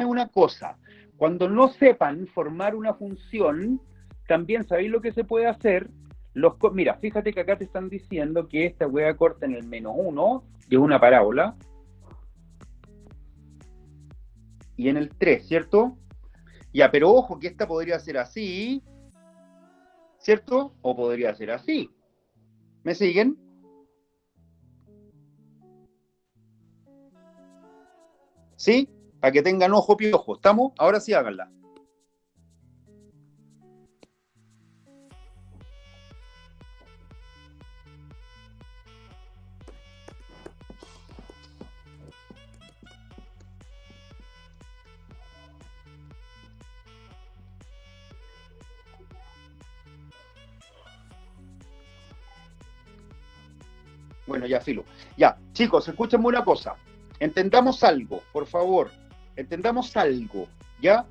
una cosa. Cuando no sepan formar una función, también sabéis lo que se puede hacer. Mira, fíjate que acá te están diciendo que esta hueá corta en el menos 1, que es una parábola, y en el 3, ¿cierto? Ya, pero ojo que esta podría ser así, ¿cierto? O podría ser así. ¿Me siguen? ¿Sí? Para que tengan ojo piojo. ¿Estamos? Ahora sí háganla. Bueno, ya, filo. Ya, chicos, escúchenme una cosa. Entendamos algo, por favor. Entendamos algo, ¿ya?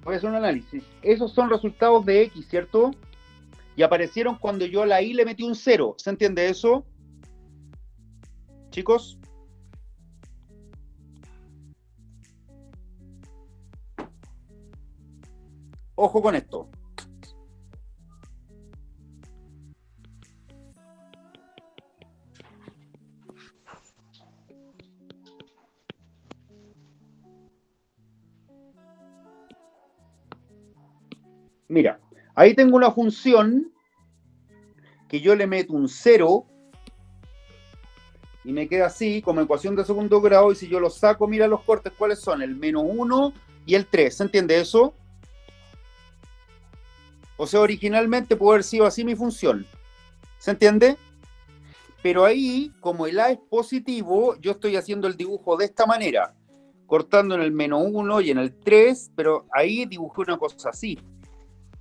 Voy a hacer un análisis. Esos son resultados de X, ¿cierto? Y aparecieron cuando yo a la Y le metí un 0. ¿Se entiende eso? Chicos. Ojo con esto. Mira, ahí tengo una función que yo le meto un 0 y me queda así, como ecuación de segundo grado, y si yo lo saco, mira los cortes, ¿cuáles son? El menos 1 y el 3, ¿se entiende eso? O sea, originalmente puede haber sido así mi función, ¿se entiende? Pero ahí, como el A es positivo, yo estoy haciendo el dibujo de esta manera, cortando en el menos 1 y en el 3, pero ahí dibujé una cosa así.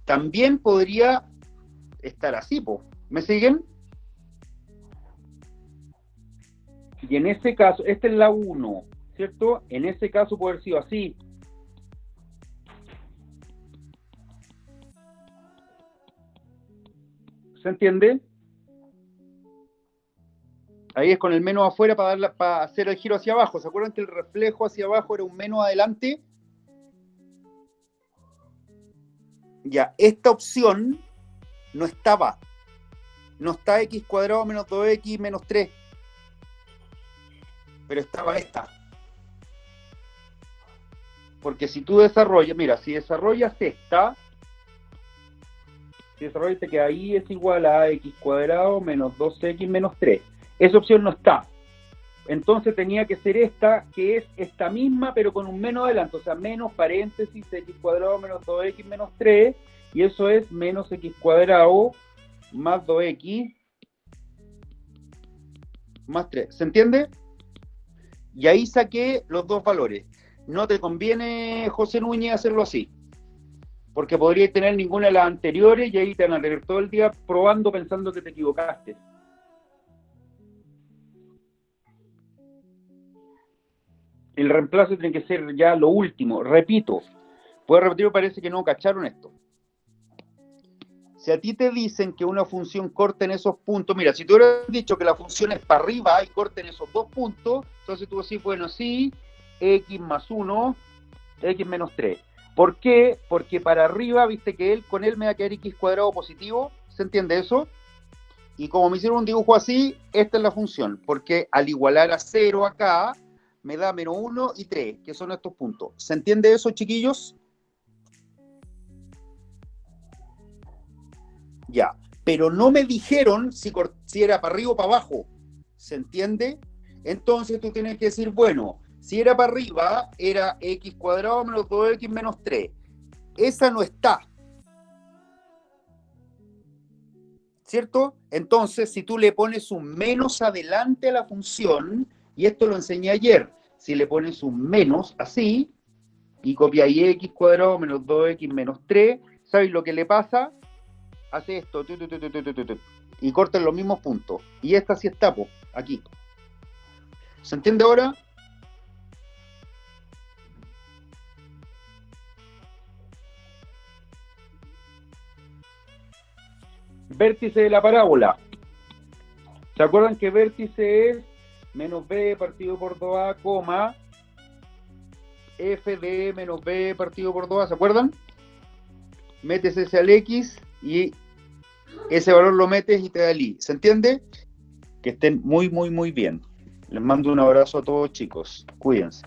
También podría estar así, po. ¿Me siguen? Y en ese caso, esta es la 1, ¿cierto? En ese caso puede haber sido así. ¿Se entiende? Ahí es con el menos afuera para hacer el giro hacia abajo. ¿Se acuerdan que el reflejo hacia abajo era un menos adelante? Ya, esta opción no estaba. No está x cuadrado menos 2x menos 3. Pero estaba esta. Porque si tú desarrollas, mira, si desarrollas esta, que ahí es igual a x cuadrado menos 2x menos 3. Esa opción no está. Entonces tenía que ser esta, que es esta misma, pero con un menos adelante. O sea, menos paréntesis x cuadrado menos 2x menos 3. Y eso es menos x cuadrado más 2x más 3. ¿Se entiende? Y ahí saqué los dos valores. No te conviene, José Núñez, hacerlo así. Porque podrías tener ninguna de las anteriores y ahí te van a tener todo el día probando pensando que te equivocaste. El reemplazo tiene que ser ya lo último. Repito, puedo repetir, parece que no cacharon esto. Si a ti te dicen que una función corta en esos puntos, mira, si tú hubieras dicho que la función es para arriba y corta en esos dos puntos, entonces tú decís, bueno, sí, x más 1, x menos 3. ¿Por qué? Porque para arriba, viste que con él me va a quedar x cuadrado positivo, ¿se entiende eso? Y como me hicieron un dibujo así, esta es la función, porque al igualar a 0 acá, me da menos 1 y 3, que son estos puntos. ¿Se entiende eso, chiquillos? Ya, pero no me dijeron si era para arriba o para abajo, ¿se entiende? Entonces tú tienes que decir, bueno, si era para arriba, era x cuadrado menos 2x menos 3. Esa no está, ¿cierto? Entonces, si tú le pones un menos adelante a la función, y esto lo enseñé ayer, si le pones un menos así, y copiáis x cuadrado menos 2x menos 3, ¿sabes lo que le pasa? Hace esto, y corta en los mismos puntos. Y esta sí está, po, aquí. ¿Se entiende ahora? Vértice de la parábola. ¿Se acuerdan que vértice es menos b partido por 2a, coma, f de menos b partido por 2a? ¿Se acuerdan? Metes ese al x y ese valor lo metes y te da el y. ¿Se entiende? Que estén muy, muy, muy bien. Les mando un abrazo a todos, chicos. Cuídense.